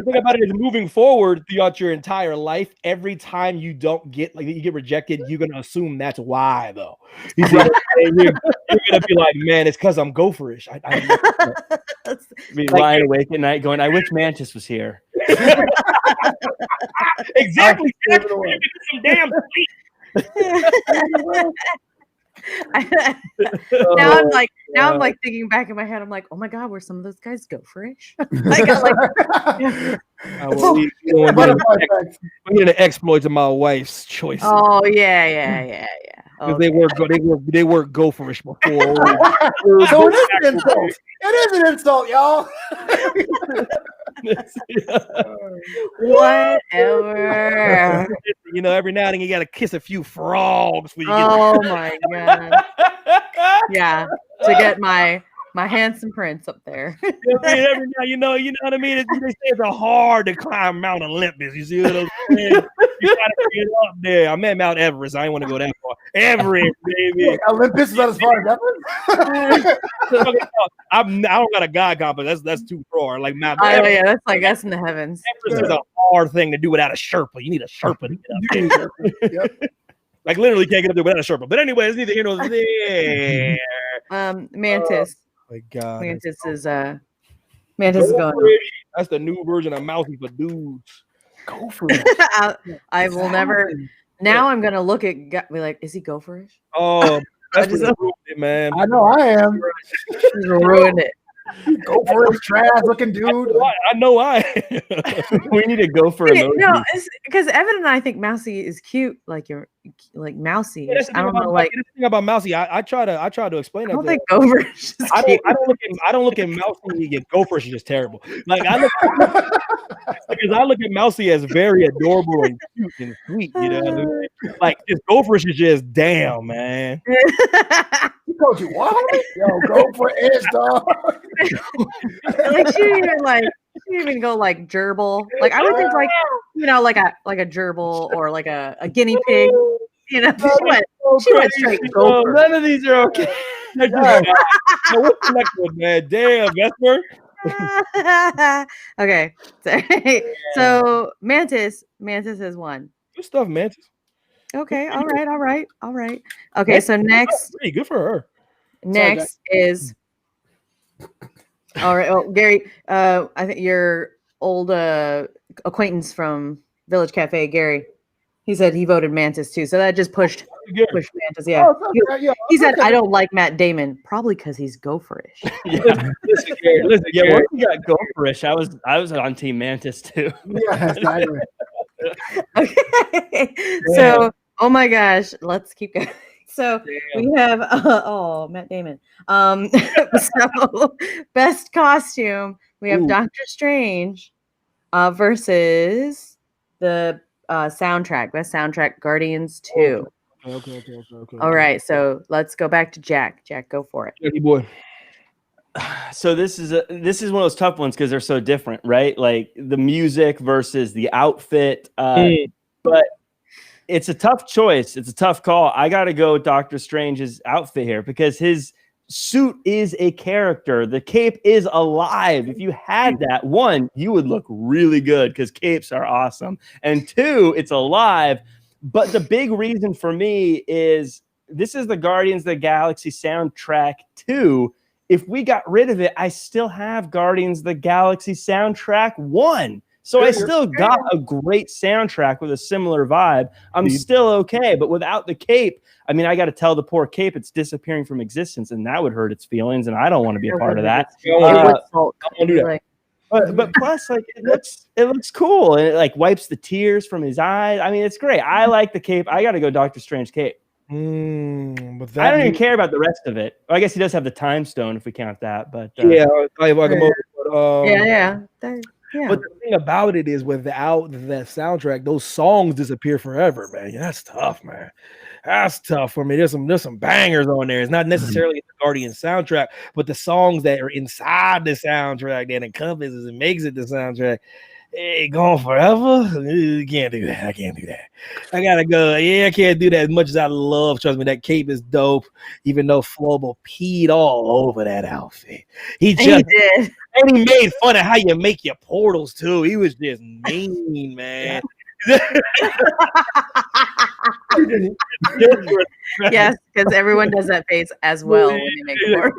thing about it is, moving forward throughout your entire life, every time you don't get you get rejected, you're gonna assume that's why, though. You see, you're gonna be like, "Man, it's because I'm gopherish." Be lying awake at night, going, "I wish Mantis was here." Exactly. Some damn sleep. Now I'm like thinking back in my head. I'm like, oh my god, were some of those guys gopherish? I got like, I'm getting the exploits of my wife's choice. Oh yeah. Okay. They were gopherish before. So it is an insult. It is an insult, y'all. Whatever. Every now and then you gotta kiss a few frogs. Oh my god. Yeah, to get my handsome prince up there. Every now, you know what I mean? They say it's hard to climb Mount Olympus. You see what I'm saying? You gotta get up there. I'm at Mount Everest. I ain't want to go that far. Everest, baby. Olympus is not as far as Everest. I don't got a God complex. That's too far. Like Mount Everest. Yeah, that's in the heavens. Everest is a hard thing to do without a Sherpa. You need a Sherpa to get up there. Yep. Like literally can't get up there without a Sherpa. But anyway, it's neither here nor there. Mantis. Oh my God. Mantis is going. That's the new version of Mousy for dudes. Go for it. I will never. Now I'm gonna look at be like, is he gopherish? Oh, that's just ruined it, man. I know I am. He's ruined it. Gopherish, trash looking dude. I know I am. We need to go for emoji. No, because Evan and I think Mousy is cute, like you're like Mousy. Yeah, I don't know, like the thing about Mousy. I try to explain. I don't think gopherish is cute. I don't look at Mousy and get gopherish is just terrible. Like I look at Mousy as very adorable and cute and sweet. You know, like this gopherish is just damn, man. He told you what? Yo, go for it, dog. Like she didn't even go like gerbil. Like I would think like like a gerbil or like a guinea pig. She went straight gopher. None of these are okay. What's the next one, man? Damn, Vesper. Okay, so Mantis has won. Good stuff, Mantis. Okay, all right. Okay, so next, pretty good for her. Next is all right. Oh, Gary, I think your old acquaintance from Village Cafe, Gary. He said he voted Mantis too, so that just pushed Mantis. Yeah, he said I don't like Matt Damon, probably because he's gopherish. Listen, Gary, once you got gopherish, I was on Team Mantis too. Yeah, exactly. Okay, so oh my gosh, let's keep going. So we have Matt Damon. So best costume, we have Doctor Strange versus the soundtrack, best soundtrack, Guardians 2. Okay. All right, so let's go back to Jack. Jack, go for it. Jackie boy. So this is one of those tough ones because they're so different, right? Like the music versus the outfit. But it's a tough choice. It's a tough call. I got to go with Doctor Strange's outfit here because his suit is a character. The cape is alive. If you had that, one, you would look really good because capes are awesome. And two, it's alive. But the big reason for me is this is the Guardians of the Galaxy soundtrack 2. If we got rid of it, I still have Guardians of the Galaxy soundtrack 1. So I still got a great soundtrack with a similar vibe. I'm still okay. But without the cape, I mean, I got to tell the poor cape it's disappearing from existence, and that would hurt its feelings, and I don't want to be a part of that. I won't do that. But plus, like it looks cool, and it like wipes the tears from his eyes. I mean, it's great. I like the cape. I got to go Doctor Strange cape. But I don't even care about the rest of it. Well, I guess he does have the time stone if we count that. But yeah. Yeah. But the thing about it is, without that soundtrack, those songs disappear forever, man. Yeah, that's tough, man. That's tough for me. There's some bangers on there. It's not necessarily the Guardian soundtrack, but the songs that are inside the soundtrack that encompasses and makes it the soundtrack. Hey, gone forever? You can't do that. I can't do that. I gotta go. Yeah, I can't do that as much as I love. Trust me, that cape is dope. Even though Flobo peed all over that outfit, he did. And he made fun of how you make your portals too. He was just mean, man. Yes, because everyone does that face as well when you make a portal.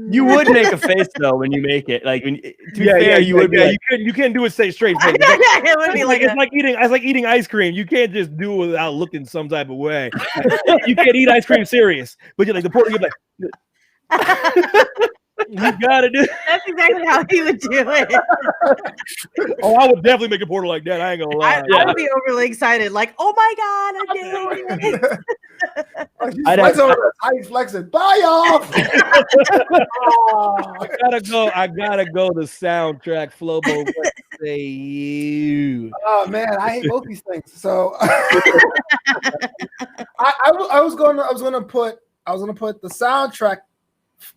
You would make a face though when you make it. Like to be fair, you would. Yeah, you couldn't do it straight face. It would be It's like eating ice cream. You can't just do it without looking some type of way. You can't eat ice cream serious, but you're like the portal. You're like. You gotta do. That's exactly how he would do it. Oh, I would definitely make a portal like that. I ain't gonna lie. I would be overly excited, like, "Oh my god, I did it!" He's flexing. Bye, y'all. I gotta go. The soundtrack, Flobo. What say you? Oh man, I hate both these things. So I was gonna put the soundtrack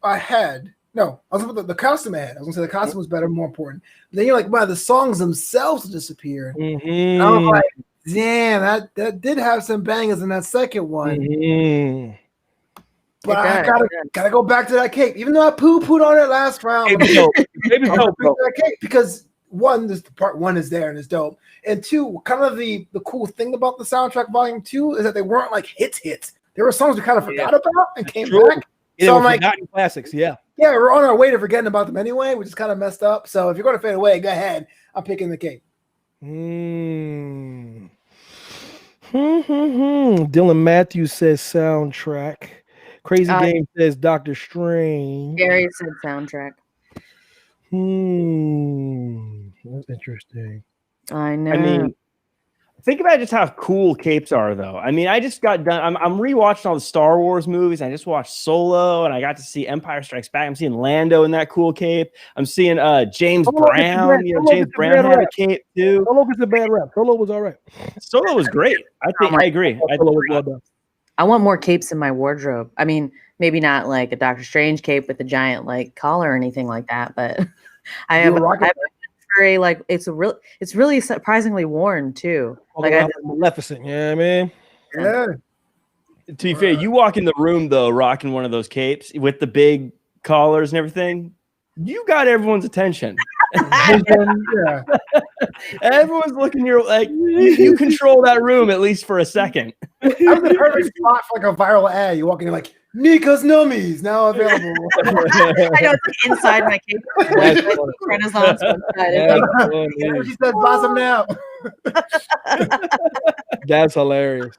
ahead. No, I was gonna put the costume ahead. I was gonna say the costume was better, more important. But then you're like, wow, the songs themselves disappeared. Mm-hmm. I was like, damn, that did have some bangers in that second one. Mm-hmm. But I gotta go back to that cape, even though I poo-pooed on it last round. Because one, this part one is there and it's dope, and two, kind of the cool thing about the soundtrack volume 2 is that they weren't like hits. There were songs we kind of forgot about and came back. Yeah, so I'm like, classics, yeah, we're on our way to forgetting about them anyway, which is kind of messed up. So if you're going to fade away, go ahead. I'm picking the cape. Dylan Matthews says soundtrack. Crazy Game says Doctor Strange. Gary said soundtrack. That's interesting. I know. I mean, think about just how cool capes are, though. I mean, I just got done. I'm rewatching all the Star Wars movies. I just watched Solo, and I got to see Empire Strikes Back. I'm seeing Lando in that cool cape. I'm seeing James Brown. James Brown had a cape too. Solo was a bad rap. Solo was all right. Solo was great. I agree. I want more capes in my wardrobe. I mean, maybe not like a Doctor Strange cape with a giant like collar or anything like that, but I have very like it's really surprisingly worn too. Like Maleficent, you know what I mean? Yeah. To be fair, you walk in the room though, rocking one of those capes with the big collars and everything. You got everyone's attention. Everyone's looking your like you control that room at least for a second. I'm the perfect spot for like a viral ad. You walk in, you're like, Nika's Nummies now available. I know it's like inside my cape. Like Renaissance website. She said, "Buy some now." That's hilarious.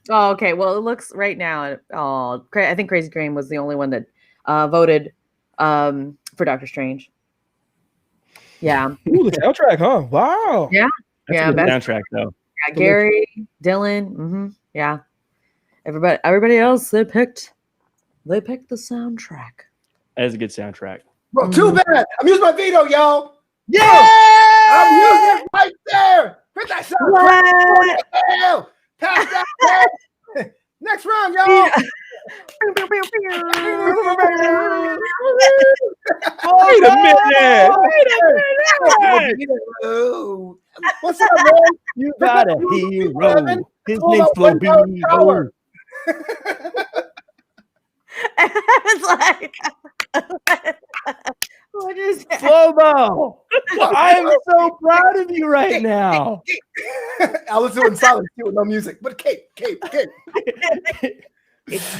Oh, okay. Well, it looks right now. I think Crazy Green was the only one that voted for Doctor Strange. Yeah. Ooh, the soundtrack, huh? Wow. Yeah. That's a good soundtrack though. Yeah, Gary, Dylan. Mm-hmm. Yeah. Everybody else, they picked the soundtrack. That is a good soundtrack. Well, too bad. I'm using my veto, y'all. Yeah. I'm using it right there. Hit that soundtrack. Pass that. Next round, y'all. Wait a minute. What's up, man? You got a hero. His name's Flobito. It's like, what is that? Flobo, I'm so proud of you right now. I'll listen in silence too, with no music, but Kate.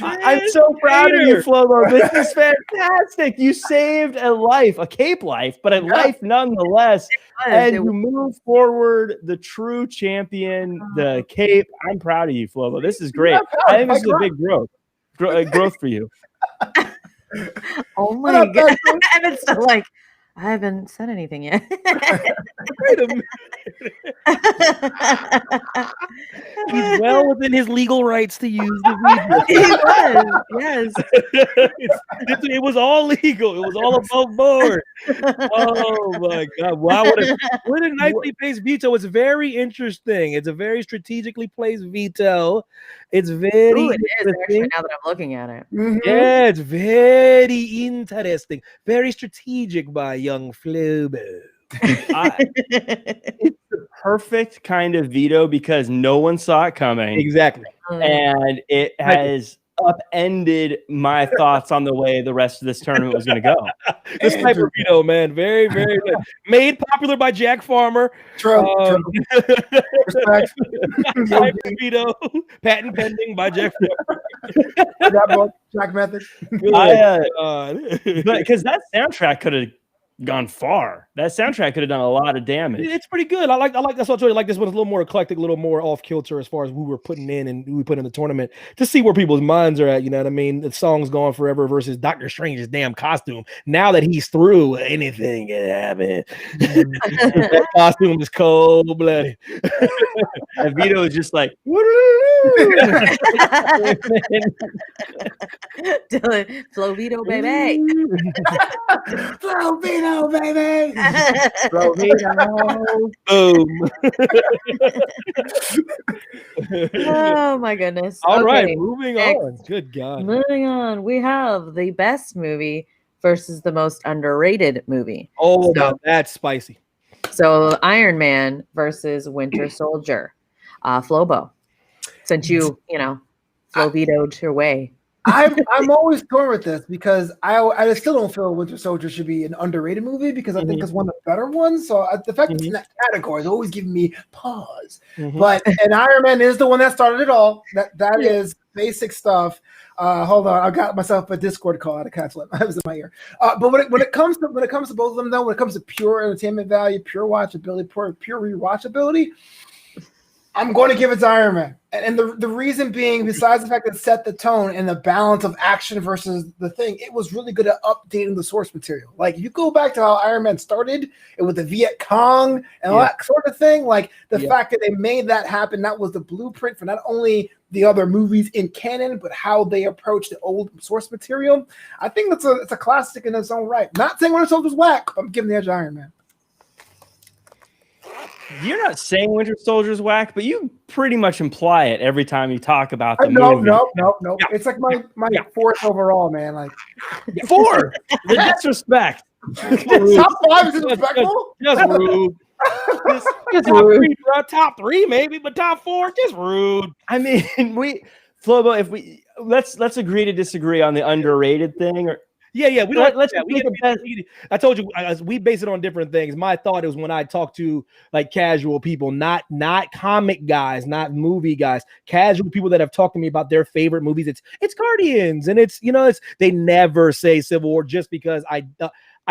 I'm so proud of you, Flobo. This is fantastic. You saved a life, a cape life, but a life nonetheless. And you move forward, the true champion, the cape. I'm proud of you, Flobo. This is great. I think this is a big growth for you. Oh my God. Evan's still like, I haven't said anything yet. Wait a minute. He's well within his legal rights to use the video. He was, yes. It was all legal. It was all above board. Oh my God! Wow, what a nicely placed veto. It's very interesting. It's a very strategically placed veto. It's very. Ooh, it is actually, now that I'm looking at it. Mm-hmm. Yeah, it's very interesting. Very strategic by young Flobo. It's the perfect kind of veto because no one saw it coming. Exactly. And it has upended my thoughts on the way the rest of this tournament was going to go. This type of veto, man, very, very good. Made popular by Jack Farmer. True. Respect. Type of veto, patent pending by Jack Farmer. Jack Method. Because that soundtrack could have gone far. That soundtrack could have done a lot of damage. It's pretty good. I like that's what I told you. Like this one is a little more eclectic, a little more off kilter as far as we were putting in and we put in the tournament to see where people's minds are at. You know what I mean? The song's Gone Forever versus Doctor Strange's damn costume. Now that he's through, anything can happen. That costume is cold blooded. And Vito is just like, Dylan, Flo Vito, baby. Flo Vito, baby. Boom. Oh my goodness. All right, Okay, moving next. on. Good God. Moving on, we have the best movie versus the most underrated movie. Oh, now that's spicy. So Iron Man versus Winter Soldier. Flobo, since you Flo vetoed your way. I'm always torn with this because I still don't feel Winter Soldier should be an underrated movie because I think it's one of the better ones. So the fact it's in that category is always giving me pause. But and Iron Man is the one that started it all. That is basic stuff. Hold on, I got myself a Discord call. I had to cancel it. I was in my ear. But when it comes to both of them, though, when it comes to pure entertainment value, pure watchability, pure rewatchability, I'm going to give it to Iron Man. And the reason being, besides the fact that it set the tone and the balance of action versus the thing, it was really good at updating the source material. Like, if you go back to how Iron Man started, it with the Viet Cong and all that sort of thing, like the fact that they made that happen, that was the blueprint for not only the other movies in canon, but how they approach the old source material. I think it's a classic in its own right. Not saying Winter Soldier's whack, but I'm giving the edge to Iron Man. You're not saying Winter Soldier's whack, but you pretty much imply it every time you talk about the movie. No. Yeah. It's like my fourth overall, man. Like 4. The disrespect. Top 5 is disrespectful. Just rude. Just rude. Top 3 maybe, but top 4 just rude. I mean, Flobo, if we let's agree to disagree on the underrated thing, or yeah. We don't. Let's. I told you we base it on different things. My thought is when I talk to like casual people, not comic guys, not movie guys, casual people that have talked to me about their favorite movies. It's Guardians, and it's they never say Civil War just because I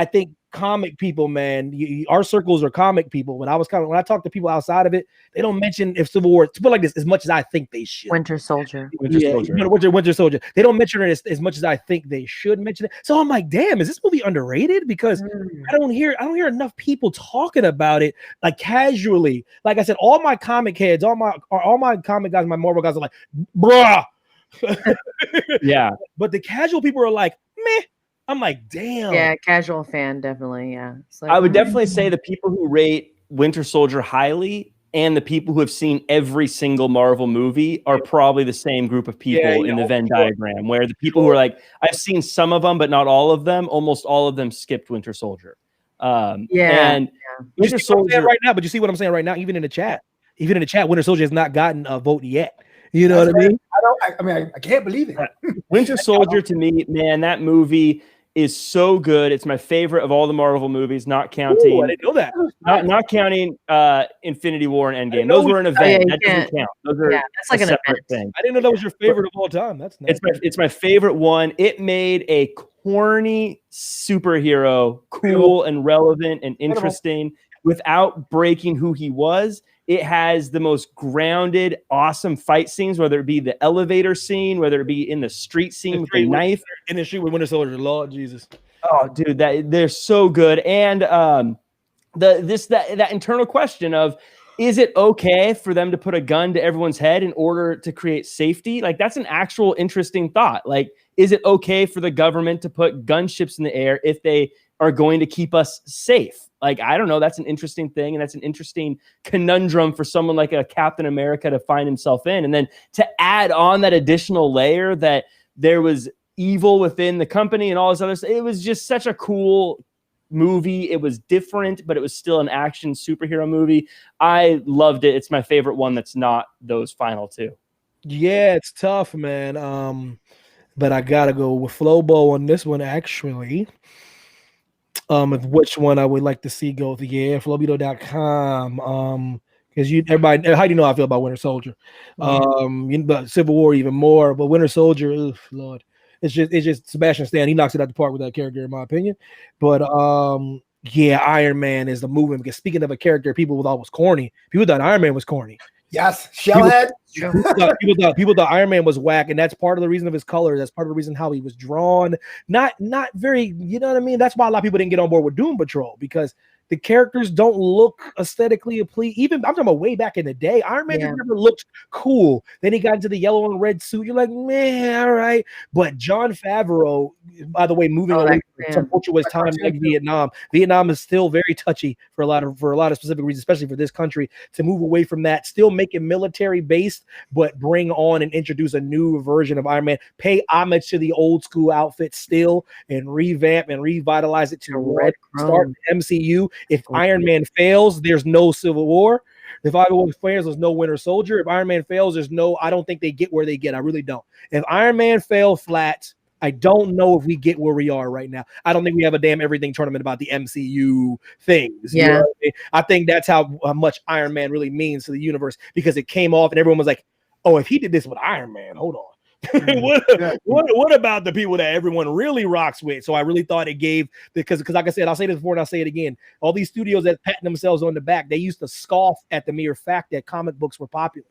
think comic people, man, our circles are comic people. When I talk to people outside of it, they don't mention if Civil War, to put like this, as much as I think they should. Winter Soldier. Winter Soldier. They don't mention it as much as I think they should mention it. So I'm like, damn, is this movie underrated? Because I don't hear enough people talking about it like casually. Like I said, all my comic heads, all my comic guys, my Marvel guys are like, bruh. Yeah. But the casual people are like, meh. I'm like, damn. Yeah, casual fan, definitely. Yeah. Like, I would definitely say the people who rate Winter Soldier highly and the people who have seen every single Marvel movie are probably the same group of people in the Venn diagram, where the people who are like, I've seen some of them, but not all of them, almost all of them skipped Winter Soldier. And Winter Soldier right now, but you see what I'm saying right now, even in the chat, Winter Soldier has not gotten a vote yet. You know what I mean? I can't believe it. Winter Soldier, to me, man, that movie, is so good. It's my favorite of all the Marvel movies, not counting. Ooh, I didn't know that. Not counting Infinity War and Endgame. Those were an event. That doesn't count. Those are that's like a an separate event. thing. I didn't know that was your favorite of all time. That's nice. It's my favorite one. It made a corny superhero cool and relevant and interesting without breaking who he was. It has the most grounded, awesome fight scenes, whether it be the elevator scene, whether it be in the street scene with the knife. In the street with Winter Soldier, Lord Jesus. Oh, dude, they're so good. And that internal question of, is it okay for them to put a gun to everyone's head in order to create safety? Like, that's an actual interesting thought. Like, is it okay for the government to put gunships in the air if they are going to keep us safe? Like, I don't know. That's an interesting thing. And that's an interesting conundrum for someone like a Captain America to find himself in. And then to add on that additional layer that there was evil within the company and all this other stuff. It was just such a cool movie. It was different, but it was still an action superhero movie. I loved it. It's my favorite one that's not those final two. Yeah, it's tough, man. But I gotta go with Flobo on this one, actually. Which one I would like to see go to, Flobito.com. Because everybody, how do you know how I feel about Winter Soldier? But Civil War even more, but Winter Soldier, Lord, it's just Sebastian Stan. He knocks it out the park with that character, in my opinion. But Iron Man is the movement. Because speaking of a character, people thought was corny. People thought Iron Man was corny. Yes, Shellhead. People thought Iron Man was whack, and that's part of the reason of his color. That's part of the reason how he was drawn. Not very, you know what I mean? That's why a lot of people didn't get on board with Doom Patrol, because the characters don't look aesthetically pleasing. Even I'm talking about way back in the day, Iron Man never looked cool. Then he got into the yellow and red suit. You're like, man, all right. But Jon Favreau, by the way, moving away from some tumultuous time like Vietnam. Vietnam is still very touchy for a lot of specific reasons, especially for this country. To move away from that, still make it military based, but bring on and introduce a new version of Iron Man. Pay homage to the old school outfit still, and revamp and revitalize it to start the MCU. If Iron Man fails, there's no Civil War. If Iron Man fails, there's no Winter Soldier. If Iron Man fails, there's no. I don't think they get where they get. I really don't. If Iron Man fell flat, I don't know if we get where we are right now. I don't think we have a damn everything tournament about the MCU things. Yeah, you know what I mean? I think that's how much Iron Man really means to the universe, because it came off and everyone was like, "Oh, if he did this with Iron Man, hold on." what about the people that everyone really rocks with? So I really thought it gave, because like I said, I'll say this before and I'll say it again. All these studios that pat themselves on the back, they used to scoff at the mere fact that comic books were popular.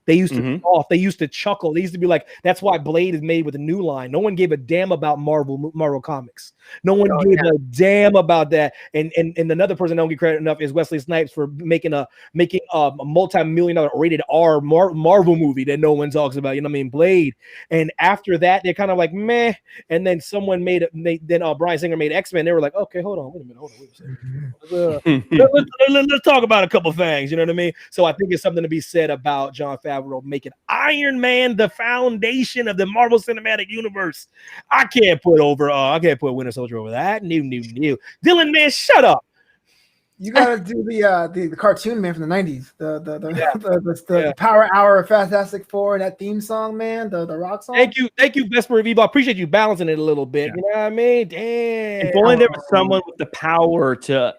They used to scoff. They used to chuckle. They used to be like, that's why Blade is made with a new line. No one gave a damn about Marvel comics. No one gave a damn about that. And another person I don't get credit enough is Wesley Snipes for making a multi-million-dollar rated R Marvel movie that no one talks about. You know what I mean? Blade. And after that, they're kind of like, meh. And then someone Bryan Singer made X-Men. They were like, okay, hold on, wait a second. Let's talk about a couple things. You know what I mean? So I think it's something to be said about Jon Favreau making Iron Man the foundation of the Marvel Cinematic Universe. I can't put Winter Soldier over that. New. Dylan, man, shut up. You gotta do the cartoon, man, from the 90s. The Power Hour of Fantastic Four and that theme song, man, the rock song. Thank you, Vesper Viva. I appreciate you balancing it a little bit. You know what I mean? Damn. If only there was someone with the power to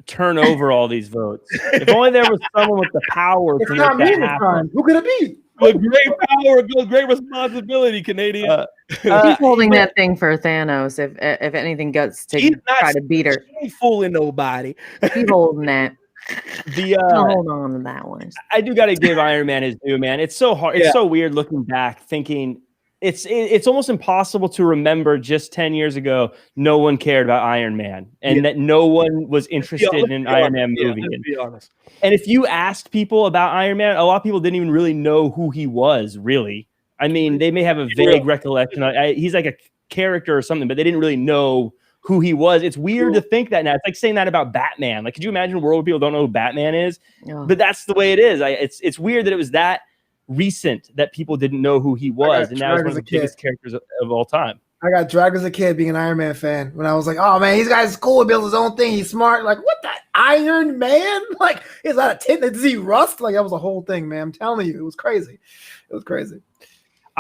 turn over all these votes. If only there was someone with the power to make that happen. Who could it be? With great power goes great responsibility, Canadian. He's holding that thing for Thanos. If anything gets to try to beat her, he ain't fooling nobody. He's holding that. Hold on to that one. I do got to give Iron Man his due, man. It's so hard. It's so weird looking back, thinking it's almost impossible to remember just 10 years ago no one cared about Iron Man and that no one was interested in an Iron Man movie. Let's be honest. And if you asked people about Iron Man, a lot of people didn't even really know who he was, really. I mean, they may have a vague recollection. He's like a character or something, but they didn't really know who he was. It's weird to think that now. It's like saying that about Batman. Like, could you imagine a world where people don't know who Batman is? But that's the way it is. It's weird that it was that recent that people didn't know who he was, and now he's one of the biggest characters of all time. I got dragged as a kid being an Iron Man fan when I was like, oh man, he's got his cool, he builds his own thing, he's smart. Like, what, that Iron Man? Like, is that a tin? Does he rust? Like, that was a whole thing, man. I'm telling you, it was crazy.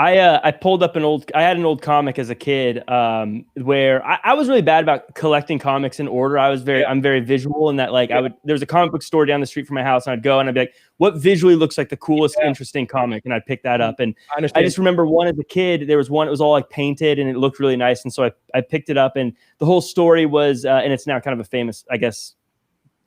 I pulled up I had an old comic as a kid where I was really bad about collecting comics in order. I'm very visual, and that there was a comic book store down the street from my house, and I'd go and I'd be like, what visually looks like the coolest, interesting comic? And I'd pick that up. And I just remember one as a kid, there was one, it was all like painted and it looked really nice. And so I picked it up, and the whole story was, and it's now kind of a famous, I guess,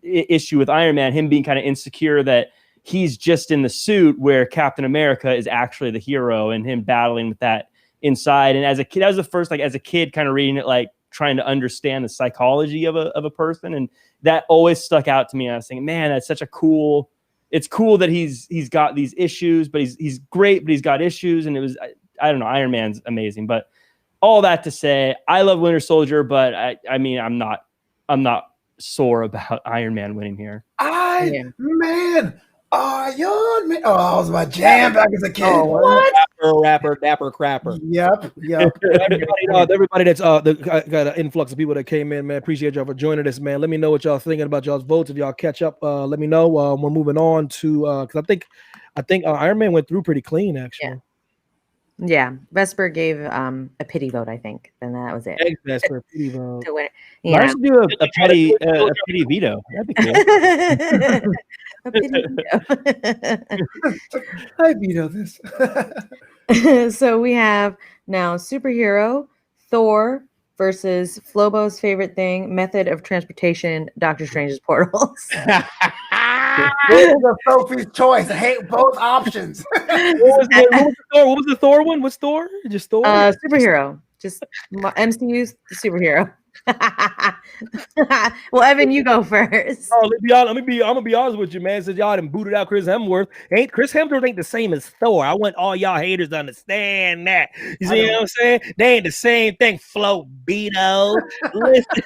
issue with Iron Man, him being kind of insecure that he's just in the suit where Captain America is actually the hero, and him battling with that inside. And as a kid, that was the first, as a kid, kind of reading it, trying to understand the psychology of a person. And that always stuck out to me. I was thinking, man, that's such a cool, it's cool that he's got these issues, but he's great, but he's got issues. And it was, I don't know, Iron Man's amazing. But all that to say, I love Winter Soldier, but I mean, I'm not sore about Iron Man winning here. Iron Man. Iron Man. Oh, that was my jam back as a kid. Oh, what? Rapper, dapper, crapper. Yep. Everybody that's got an influx of people that came in, man. Appreciate y'all for joining us, man. Let me know what y'all thinking about y'all's votes. If y'all catch up, let me know. We're moving on to because I think Iron Man went through pretty clean, actually. Yeah, Vesper gave a pity vote, I think. Then that was it. Thanks, Vesper, pity vote. Yeah. I should do a pity veto. That'd be cool. A pity veto. I veto this. So we have now superhero Thor versus Flobo's favorite thing, method of transportation, Doctor Strange's portals. This is a Sophie's choice. I hate both options. What was the Thor one? What's Thor? Just Thor? Superhero. Just MCU's the superhero. Well, Evan, you go first. Oh, I'm gonna be honest with you, man. Since y'all done booted out Chris Hemsworth, Chris Hemsworth ain't the same as Thor. I want all y'all haters to understand that. You see what I'm saying? They ain't the same thing. Flo Beto. Listen.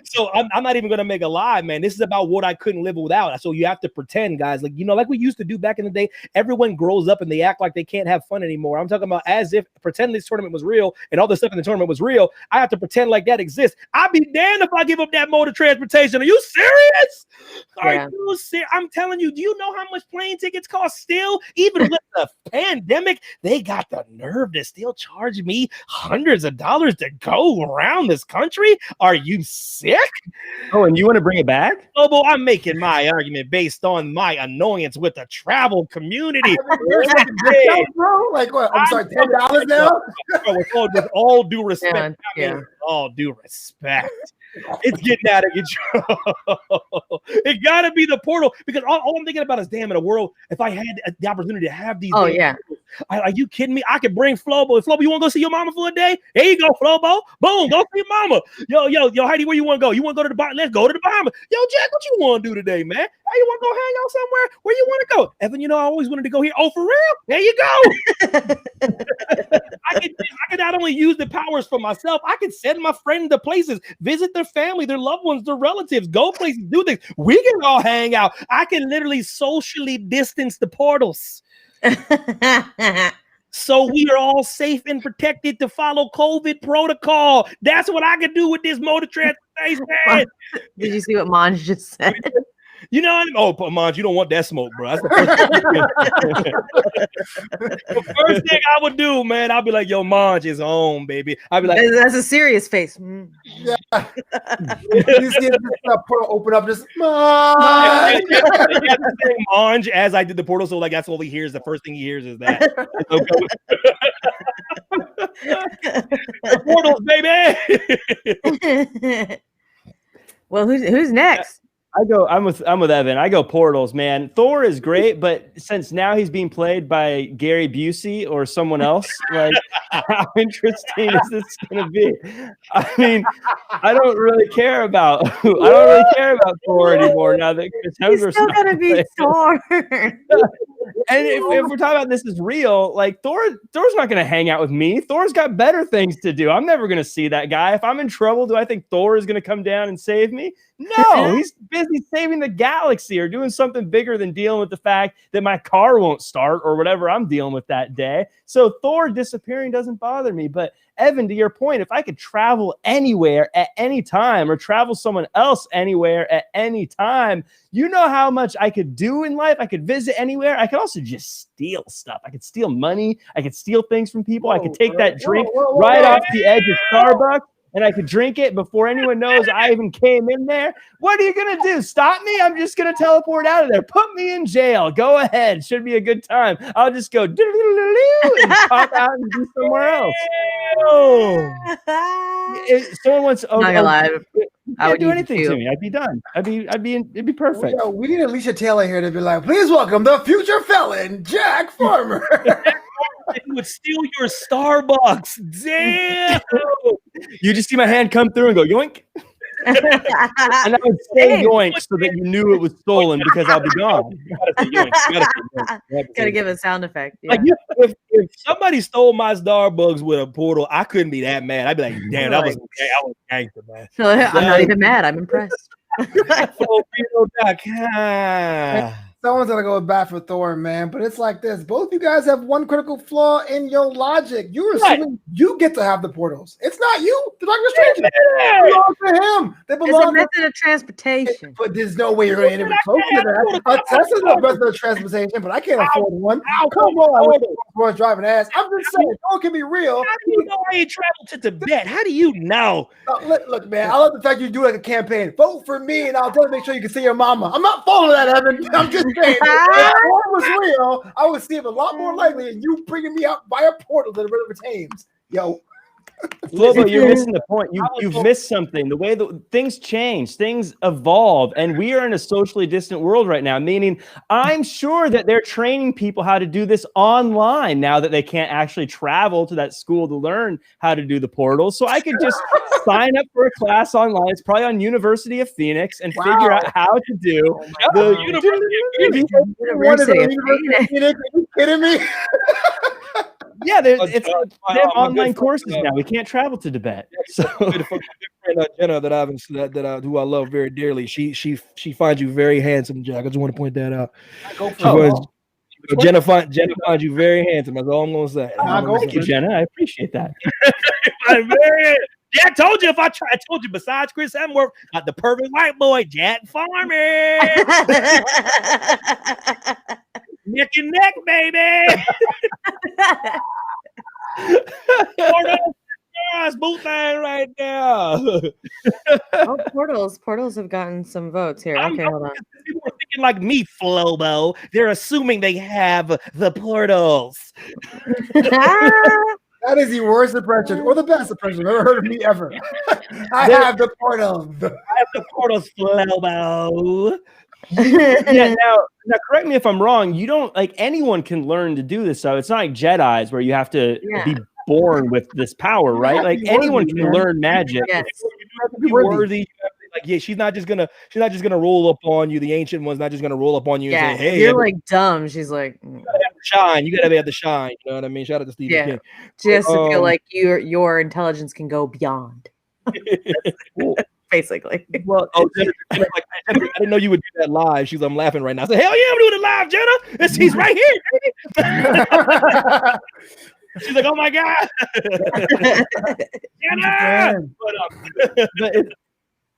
So I'm not even gonna make a lie, man. This is about what I couldn't live without. So you have to pretend, guys, like we used to do back in the day. Everyone grows up and they act like they can't have fun anymore. I'm talking about as if pretend this tournament was real and all the stuff in the tournament was real. I have to pretend like that exists. I'd be damned if I give up that mode of transportation. Are you serious? Are you serious? I'm telling you, do you know how much plane tickets cost still? Even with the pandemic, they got the nerve to still charge me hundreds of dollars to go around this country. Are you sick? Oh, and you want to bring it back? Oh, well, I'm making my argument based on my annoyance with the travel community. Bro, like what? I'm sorry, $10 now? With all due respect. All due respect. It's getting out of control. It gotta be the portal because all I'm thinking about is damn, in a world, if I had the opportunity to have these. Are you kidding me? I could bring Flobo. Flobo, you want to go see your mama for a day? There you go, Flobo. Boom, go see your mama. Yo, Heidi, where you want to go? You want to go to the bar? Let's go to the Bahamas. Yo, Jack, what you want to do today, man? Hey, you want to go hang out somewhere? Where you want to go? Evan, I always wanted to go here. Oh, for real? There you go. I could not only use the powers for myself, I could send my friend to places, visit their family, their loved ones, their relatives, go places, do things. We can all hang out. I can literally socially distance the portals. So we are all safe and protected to follow COVID protocol. That's what I can do with this mode of transportation. Did you see what Monj just said? You know what I mean? Oh, Monj, you don't want that smoke, bro. That's the first thing I would do, man. I'll be like, yo, Monj is home, baby. I'll be like, that's a serious face. Yeah. You see this portal open up, just Monj. Monj as I did the portal, so that's all he hears. The first thing he hears is that. The portals, baby. Well, who's next? I'm with Evan. I go portals, man. Thor is great, but since now he's being played by Gary Busey or someone else, like how interesting is this going to be? I mean, I don't really care about Thor anymore now that Chris Hemsworth's still going to be Thor. And if we're talking about this is real, like Thor's not going to hang out with me. Thor's got better things to do. I'm never going to see that guy. If I'm in trouble, do I think Thor is going to come down and save me? No, he's busy saving the galaxy or doing something bigger than dealing with the fact that my car won't start or whatever I'm dealing with that day. So Thor disappearing doesn't bother me. But Evan, to your point, if I could travel anywhere at any time or travel someone else anywhere at any time, you know how much I could do in life. I could visit anywhere. I could also just steal stuff. I could steal money. I could steal things from people. I could take that drink right off the edge of Starbucks, and I could drink it before anyone knows I even came in there. What are you going to do? Stop me? I'm just going to teleport out of there. Put me in jail. Go ahead. Should be a good time. I'll just go and pop out and do somewhere else. If someone wants to, not gonna lie, I would do anything to me. I'd be done. It'd be perfect. We need Alicia Taylor here to be like, please welcome the future felon, Jack Farmer. He would steal your Starbucks. Damn. You just see my hand come through and go yoink. And I would say yoink so that you knew it was stolen because I'll be gone. Gotta give a sound effect. Yeah. Like, if somebody stole my Starbucks with a portal, I couldn't be that mad. I'd be like, damn, I was gangster, man. I'm not even mad. I'm impressed. Someone's gonna go back for Thor, man. But it's like this: both of you guys have one critical flaw in your logic. You're assuming you get to have the portals. It's not you. The Doctor Strange. They belong to him. They belong. It's a method of transportation. But there's no way you're gonna end up close to that. A Tesla's a method of transportation, but I can't afford one. Come on, driving ass. I'm just saying, no one can be real. How do you know I ain't traveled to Tibet? How do you know? Look, man. I love the fact you do like a campaign. Vote for me, and I'll definitely make sure you can see your mama. I'm not following that, Evan. I'm just. If it was real, I would see it a lot more likely than you bringing me out by a portal to the River Thames. Yo. Flobo, you're missing the point. You've missed something. The way that things change, things evolve, and we are in a socially distant world right now, meaning I'm sure that they're training people how to do this online now that they can't actually travel to that school to learn how to do the portals. So I could just sign up for a class online. It's probably on University of Phoenix and figure out how to do the University of Phoenix. Are you kidding me? Yeah, they have online courses now. We can't travel to Tibet. So Jenna who I love very dearly. She finds you very handsome, Jack. I just want to point that out. Jenna finds you very handsome. That's all I'm gonna say. Thank you, Jenna. I appreciate that. Jack told you I told you besides Chris Hemsworth, got the perfect white boy, Jack Farmer. Neck and neck, baby. Boot thing right now. Oh, portals have gotten some votes here. Okay, hold on. People are thinking like me, Flobo. They're assuming they have the portals. That is the worst impression or the best impression I've ever heard of me ever. I have the portals. I have the portals, Flobo. Yeah, now correct me if I'm wrong. You don't like anyone can learn to do this. So it's not like Jedi's where you have to be born with this power, right? Like anyone can learn magic. Yes. You have to be worthy. She's not just gonna roll up on you. The ancient one's not just gonna roll up on you and say, "Hey, you're like dumb." She's like, you gotta have the shine. You gotta have the shine. You know what I mean? Shout out to Steve King. Just to feel like your intelligence can go beyond. Cool. Basically. Well, Jenna, I didn't know you would do that live. I'm laughing right now. I said, hell yeah, I'm doing it live, Jenna. He's right here, baby. She's like, oh my God. Jenna!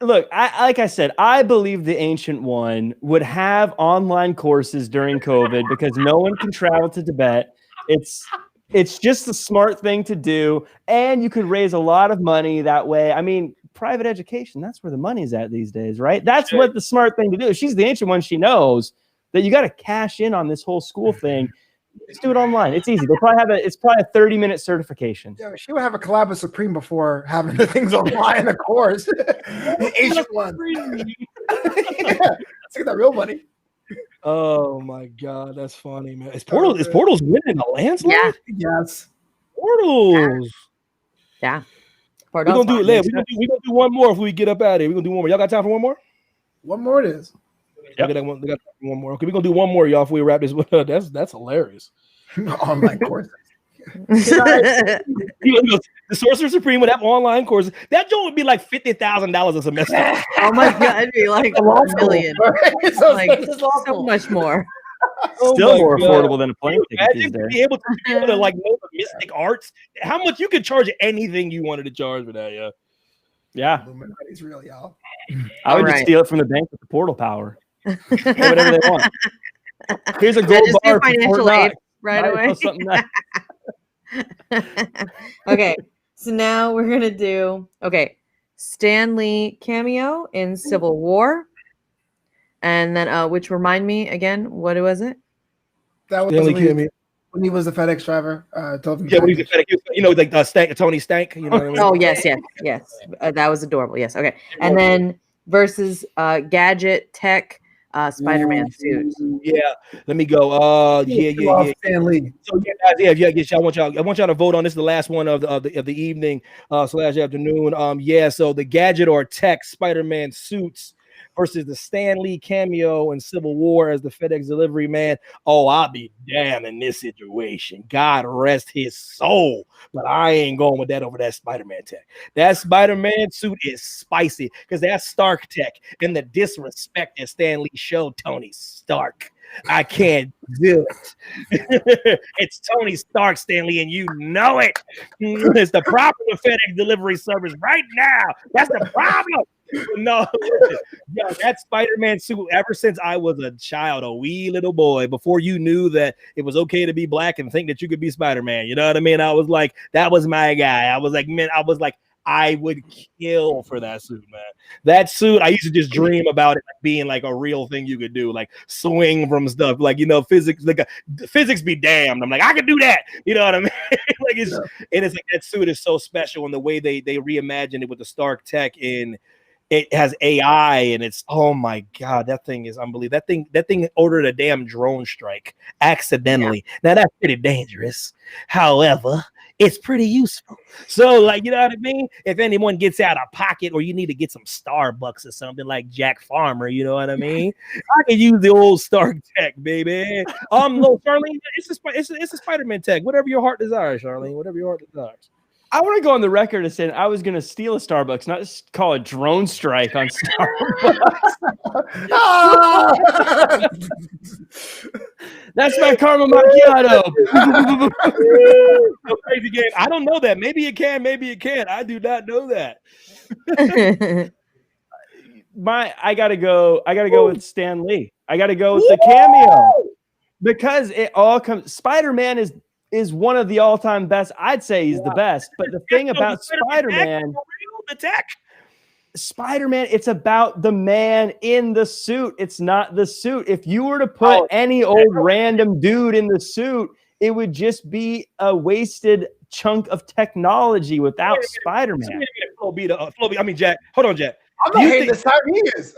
Look, like I said, I believe the Ancient One would have online courses during COVID because no one can travel to Tibet. It's just the smart thing to do, and you could raise a lot of money that way. I mean, private education, that's where the money's at these days, right? That's what the smart thing to do. She's the Ancient One. She knows that you got to cash in on this whole school thing. Just do it online. It's easy. They'll probably it's probably a 30-minute certification. Yeah, she would have a collab with Supreme before having the things online, of course. The Ancient One. Let's get that real money. Oh my God, that's funny, man. Is Portals winning a landslide? Yeah. Yes. Portals. Yeah. We're gonna do it later. We're gonna do one more if we get up out of here. We're gonna do one more. Y'all got time for one more? One more it is. Yep. They got one more. Okay, we're gonna do one more, y'all, if we wrap this. That's hilarious. Online courses. The Sorcerer Supreme would have online courses. That joint would be like $50,000 a semester. Oh my God, it'd be like $1 million. Right? So much more. Still more affordable than a plane ticket these days. Be able to like know the mystic arts. How much you could charge anything you wanted to charge for that, yeah. Yeah. Illuminati's real, y'all. I would just steal it from the bank with the portal power. Whatever they want. Here's a gold bar for financial aid right away. Something nice. Okay, so now we're gonna do Stan Lee cameo in Civil War, and then which remind me again, what was it? That was when he was the FedEx driver. Told him when he was the FedEx, you know, like Tony Stank. You know what I mean? Oh yes. That was adorable. Yes. Okay, and then versus Gadget Tech. Spider-Man suit. Yeah, let me go. Yeah. Stan Lee. So guys, I want y'all to vote on this. The last one of the evening / afternoon. So the Gadget or Tech Spider-Man suits versus the Stan Lee cameo in Civil War as the FedEx delivery man. Oh, I'll be damn in this situation. God rest his soul. But I ain't going with that over that Spider-Man tech. That Spider-Man suit is spicy because that's Stark tech and the disrespect that Stan Lee showed Tony Stark. I can't do it. It's Tony Stark, Stanley, and you know it. It's the problem with FedEx delivery service right now. That's the problem. No, that Spider-Man suit, ever since I was a child, a wee little boy, before you knew that it was okay to be black and think that you could be Spider-Man, you know what I mean? I was like, that was my guy. I was like, I would kill for that suit, man. That suit, I used to just dream about it being like a real thing you could do, like swing from stuff, like, you know, physics, like physics be damned. I'm like, I could do that. You know what I mean? Like it's like that suit is so special, and the way they reimagined it with the Stark tech in. It has AI, and it's, oh my God, that thing is unbelievable. That thing ordered a damn drone strike accidentally. Yeah. Now that's pretty dangerous. However, it's pretty useful. So, like, you know what I mean? If anyone gets out of pocket or you need to get some Starbucks or something like Jack Farmer, you know what I mean? I can use the old Stark tech, baby. No, Charlene, it's a Spider-Man tech. Whatever your heart desires, Charlene. Whatever your heart desires. I want to go on the record as saying I was going to steal a Starbucks, not just call a drone strike on Starbucks. That's my Karma Macchiato. Crazy game. I don't know that. Maybe it can. Maybe it can't. I do not know that. I gotta go with Stan Lee. I gotta go with the cameo because it all comes. Spider-Man is one of the all-time best. I'd say he's the best. But the thing about Spider-Man, it's about the man in the suit. It's not the suit. If you were to put any old random dude in the suit, it would just be a wasted chunk of technology without Spider-Man. I mean, Jack. Hold on, Jack. I'm not hating this time he is.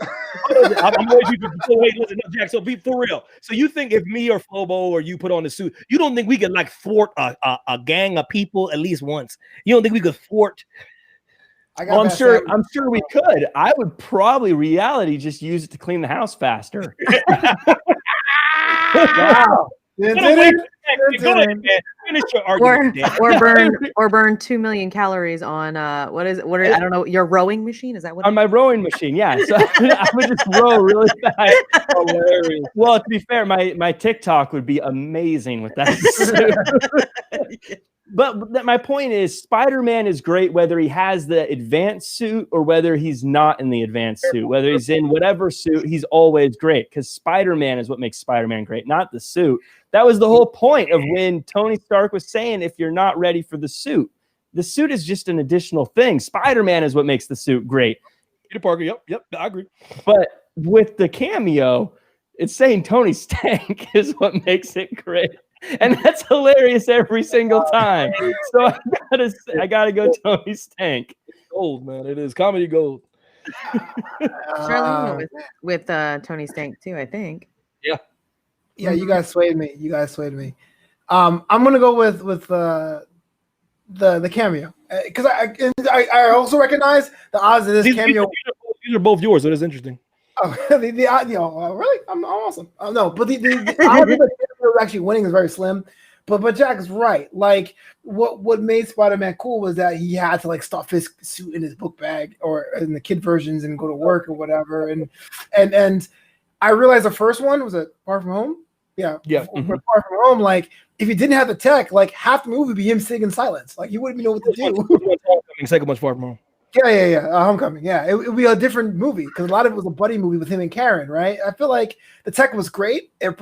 I'm always listen, no, Jack. So be for real. So you think if me or Flobo or you put on the suit, you don't think we could like thwart a gang of people at least once? You don't think we could thwart? I'm sure we could. I would probably reality just use it to clean the house faster. Wow. Or burn 2 million calories on what is I don't know, your rowing machine, is that what? On my rowing machine, yeah. So I would just row really fast. Hilarious. Well, to be fair, my TikTok would be amazing with that. But my point is, Spider-Man is great whether he has the advanced suit or whether he's not in the advanced suit. Whether he's in whatever suit, he's always great because Spider-Man is what makes Spider-Man great, not the suit. That was the whole point of when Tony Stark was saying, if you're not ready for the suit is just an additional thing. Spider-Man is what makes the suit great. Peter Parker, yep, I agree. But with the cameo, it's saying Tony Stank is what makes it great. And that's hilarious every single time. So I gotta go Tony Stank. Gold, man. It is comedy gold. Charlene with Tony Stank too, I think. Yeah, you guys swayed me. I'm gonna go with the cameo because I also recognize the odds of this cameo. These are both yours. So that's interesting. Oh, really? I'm awesome. No, but the odds of the cameo actually winning is very slim. But Jack is right. Like what made Spider-Man cool was that he had to like stuff his suit in his book bag or in the kid versions and go to work or whatever. And I realized the first one was Far From Home. Yeah. Mm-hmm. Far From Home, like if you didn't have the tech, like half the movie would be him sitting in silence. Like you wouldn't know what to do. Second one's Far From Home. Yeah. Homecoming. Yeah, it would be a different movie because a lot of it was a buddy movie with him and Karen, right? I feel like the tech was great. It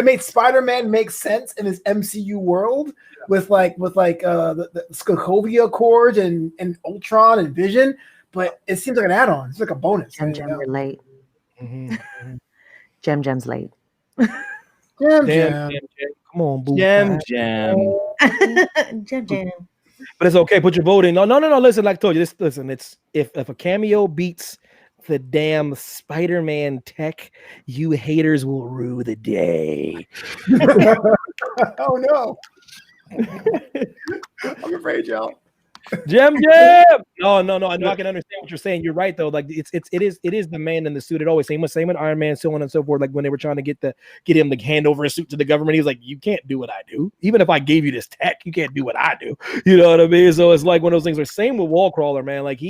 made Spider-Man make sense in his MCU world with the Sokovia Accord and Ultron and Vision, but it seems like an add-on. It's like a bonus. Gem you're late. Mm-hmm. Gem's late. Jam. Come on, boo. Jam. Gem. But it's okay. Put your vote in. No. Listen, like I told you, listen. It's if a Cameo beats the damn Spider-Man tech, you haters will rue the day. Oh no! I'm afraid, y'all. Jam. No. I know I can understand what you're saying. You're right though. Like it is the man in the suit. It always same with Iron Man, so on and so forth. Like when they were trying to get him to hand over a suit to the government, he was like, "You can't do what I do. Even if I gave you this tech, you can't do what I do." You know what I mean? So it's like one of those things. Are same with Wallcrawler, man. Like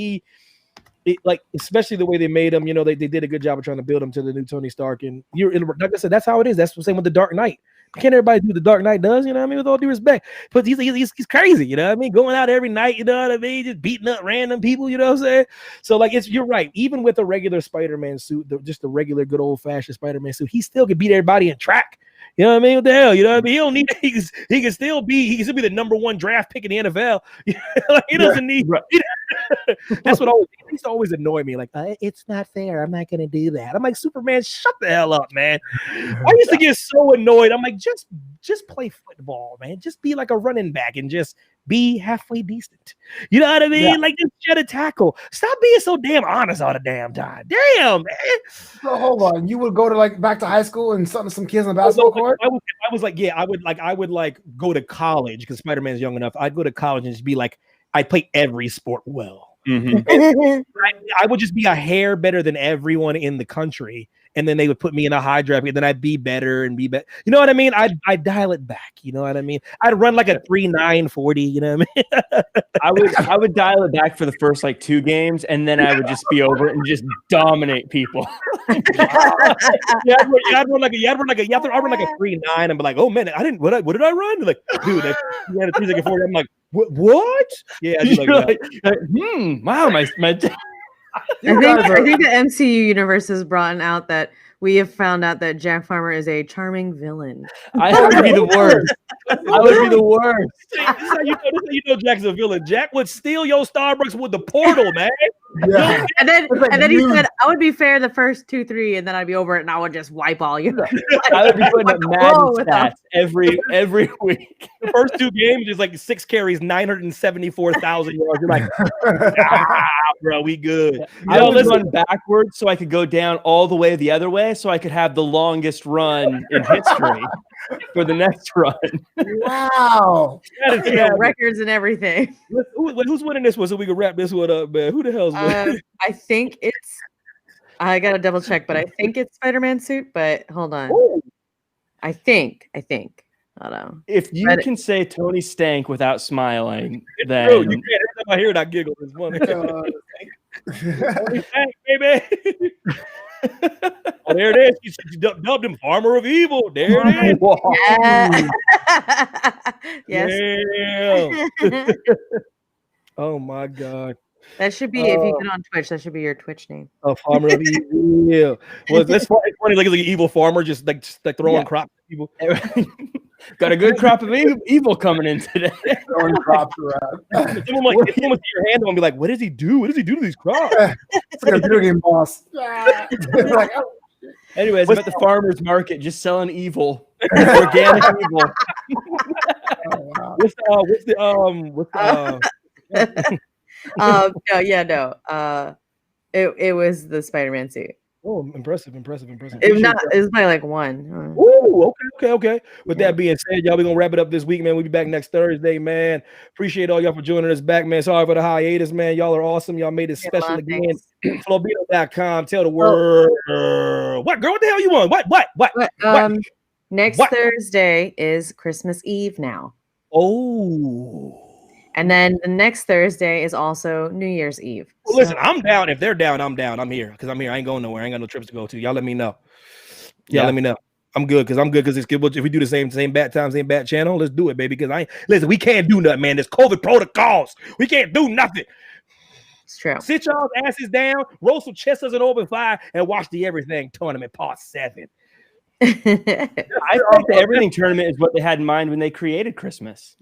especially the way they made him. You know, they did a good job of trying to build him to the new Tony Stark. And like I said, that's how it is. That's the same with the Dark Knight. Can't everybody do the Dark Knight does, you know what I mean? With all due respect, but he's crazy, you know what I mean? Going out every night, you know what I mean? Just beating up random people, you know what I'm saying? So like you're right. Even with a regular Spider-Man suit, just a regular good old fashioned Spider-Man suit, he still can beat everybody in track. You know what I mean? What the hell? You know what I mean? He don't need. He can still be the number one draft pick in the NFL. Like, he doesn't need. That's what used to always annoy me. Like, it's not fair. I'm not gonna do that. I'm like, Superman, shut the hell up, man. I used to get so annoyed. I'm like, just play football, man. Just be like a running back and just be halfway decent. You know what I mean? Yeah. Like, just shed a tackle. Stop being so damn honest all the damn time. Damn, man. So hold on. You would go to back to high school and some kids on the basketball court? I would go to college because Spider-Man's young enough. I'd go to college and just be like, I'd play every sport well. Mm-hmm. I would just be a hair better than everyone in the country. And then they would put me in a high draft, and then I'd be better and be better. You know what I mean? I'd dial it back. You know what I mean? I'd run like a 3.9 40. You know what I mean? I would dial it back for the first 2 games, and then I would just be over it and just dominate people. I'd run like a 3.9 and be like, oh man, what did I run? Like, dude, you had a 3 second 40. I'm like, what? Yeah, wow, my. I think the MCU universe has brought out that we have found out that Jack Farmer is a charming villain. I would be the worst. I would be the worst. This is how you know Jack's a villain. Jack would steal your Starbucks with the portal, man. Yeah. And then he said, I would be fair the first 2, 3, and then I'd be over it and I would just wipe all you. I would be putting up Madden stats every week. The first 2 games is like 6 carries, 974,000 yards. You're like, bro, we good. I would run backwards so I could go down all the way the other way so I could have the longest run in history for the next run. Wow. Records and everything. Who's winning this one so we can wrap this one up, man? Who the hell's winning? I think it's, I gotta double check, but I think it's Spider-Man suit, but hold on. Ooh. I think. I don't know. If you can say Tony Stank without smiling, then you can't. Every time I hear it, I giggle. It's funny. Tony Stank, baby. Oh, there it is. You dubbed him Farmer of Evil. There it is. Yes. Yeah. Oh my God. That should be, if you get on Twitch, that should be your Twitch name. A Farmer of Evil. Yeah. Well, that's funny. Like an evil farmer, just like throwing crops at people. Got a good crop of evil coming in today. Throwing crops around. Someone would see your hand and be like, "What does he do? What does he do to these crops?" It's like a video game boss. Like, oh. Anyways, I'm at the farmer's market just selling evil, organic evil. Oh, wow. It was the Spider-Man suit. Oh, impressive. It was by like 1. Ooh, okay. With that being said, y'all, we're gonna wrap it up this week, man. We'll be back next Thursday, man. Appreciate all y'all for joining us back, man. Sorry for the hiatus, man. Y'all are awesome. Y'all made it special again. Flobito.com. Tell the world. What, girl? What the hell you want? What? Next Thursday is Christmas Eve now. Oh. And then the next Thursday is also New Year's Eve. Well, listen, I'm down. If they're down, I'm down. I'm here because I'm here. I ain't going nowhere. I ain't got no trips to go to. Y'all let me know. Let me know. I'm good because it's good. If we do the same bat time, same bat channel, let's do it, baby. Because listen, we can't do nothing, man. There's COVID protocols. We can't do nothing. It's true. Sit y'all's asses down, roll some chestnuts and open fire, and watch the Everything Tournament Part 7. I think the Everything Tournament is what they had in mind when they created Christmas.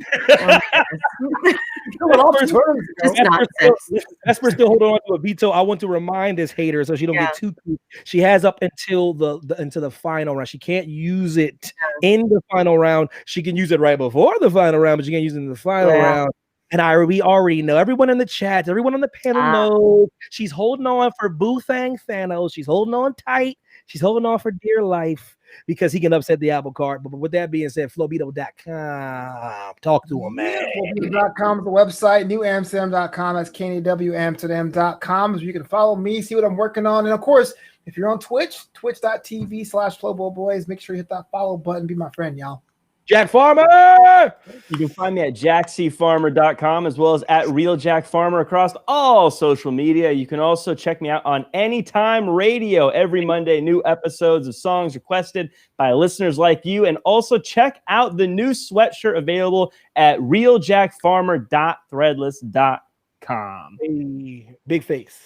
Vesper's still holding on to a veto. I want to remind this hater so she don't get too cute. She has up until the final round. She can't use it in the final round. She can use it right before the final round, but she can't use it in the final round. And we already know, everyone in the chat, everyone on the panel knows she's holding on for Boothang Thanos. She's holding on tight. She's holding on for dear life because he can upset the apple cart. But with that being said, Flowbeeto.com. Talk to him, man. Flowbeeto.com is the website. NewAmsterdam.com. That's KNWAmsterdam.com. So you can follow me, see what I'm working on. And of course, if you're on Twitch, twitch.tv/FlowBoyBoys, make sure you hit that follow button. Be my friend, y'all. Jack Farmer. You can find me at jackcfarmer.com as well as at Real Jack Farmer across all social media. You can also check me out on Anytime Radio every Monday. New episodes of songs requested by listeners like you. And also check out the new sweatshirt available at realjackfarmer.threadless.com. Hey, big face.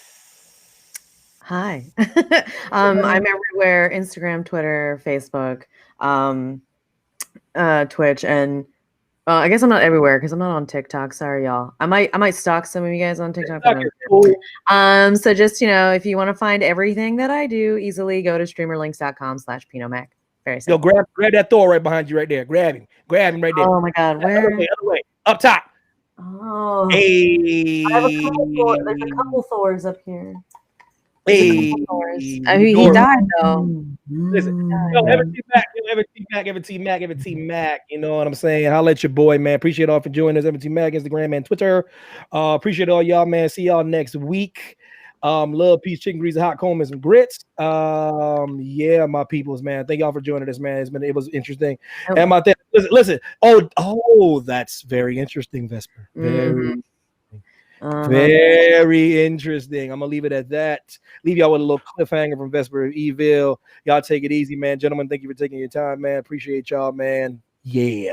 Hi. I'm everywhere: Instagram, Twitter, Facebook. Twitch, and I guess I'm not everywhere because I'm not on TikTok. Sorry, y'all. I might stalk some of you guys on TikTok. So just, if you want to find everything that I do easily, go to streamerlinks.com/PinoMac. Very simple. Yo, grab that Thor right behind you right there. Grab him right there. Oh my God, where? Other way. Up top. Oh, hey. there's a couple Thors up here. Hey, he died though. Listen, Evan T Mac. You know what I'm saying? I'll let your boy, man. Appreciate all for joining us, Evan T Mac, Instagram and Twitter. Appreciate all y'all, man. See y'all next week. Love, peace, chicken grease, hot comb, and some grits. Yeah, my peoples, man. Thank y'all for joining us, man. It was interesting. Okay. And listen. Oh, that's very interesting, Vesper. Very interesting. I'm gonna leave it at that. Leave y'all with a little cliffhanger from Vesper Evil. Y'all take it easy, man. Gentlemen, thank you for taking your time, man. Appreciate y'all, man. Yeah.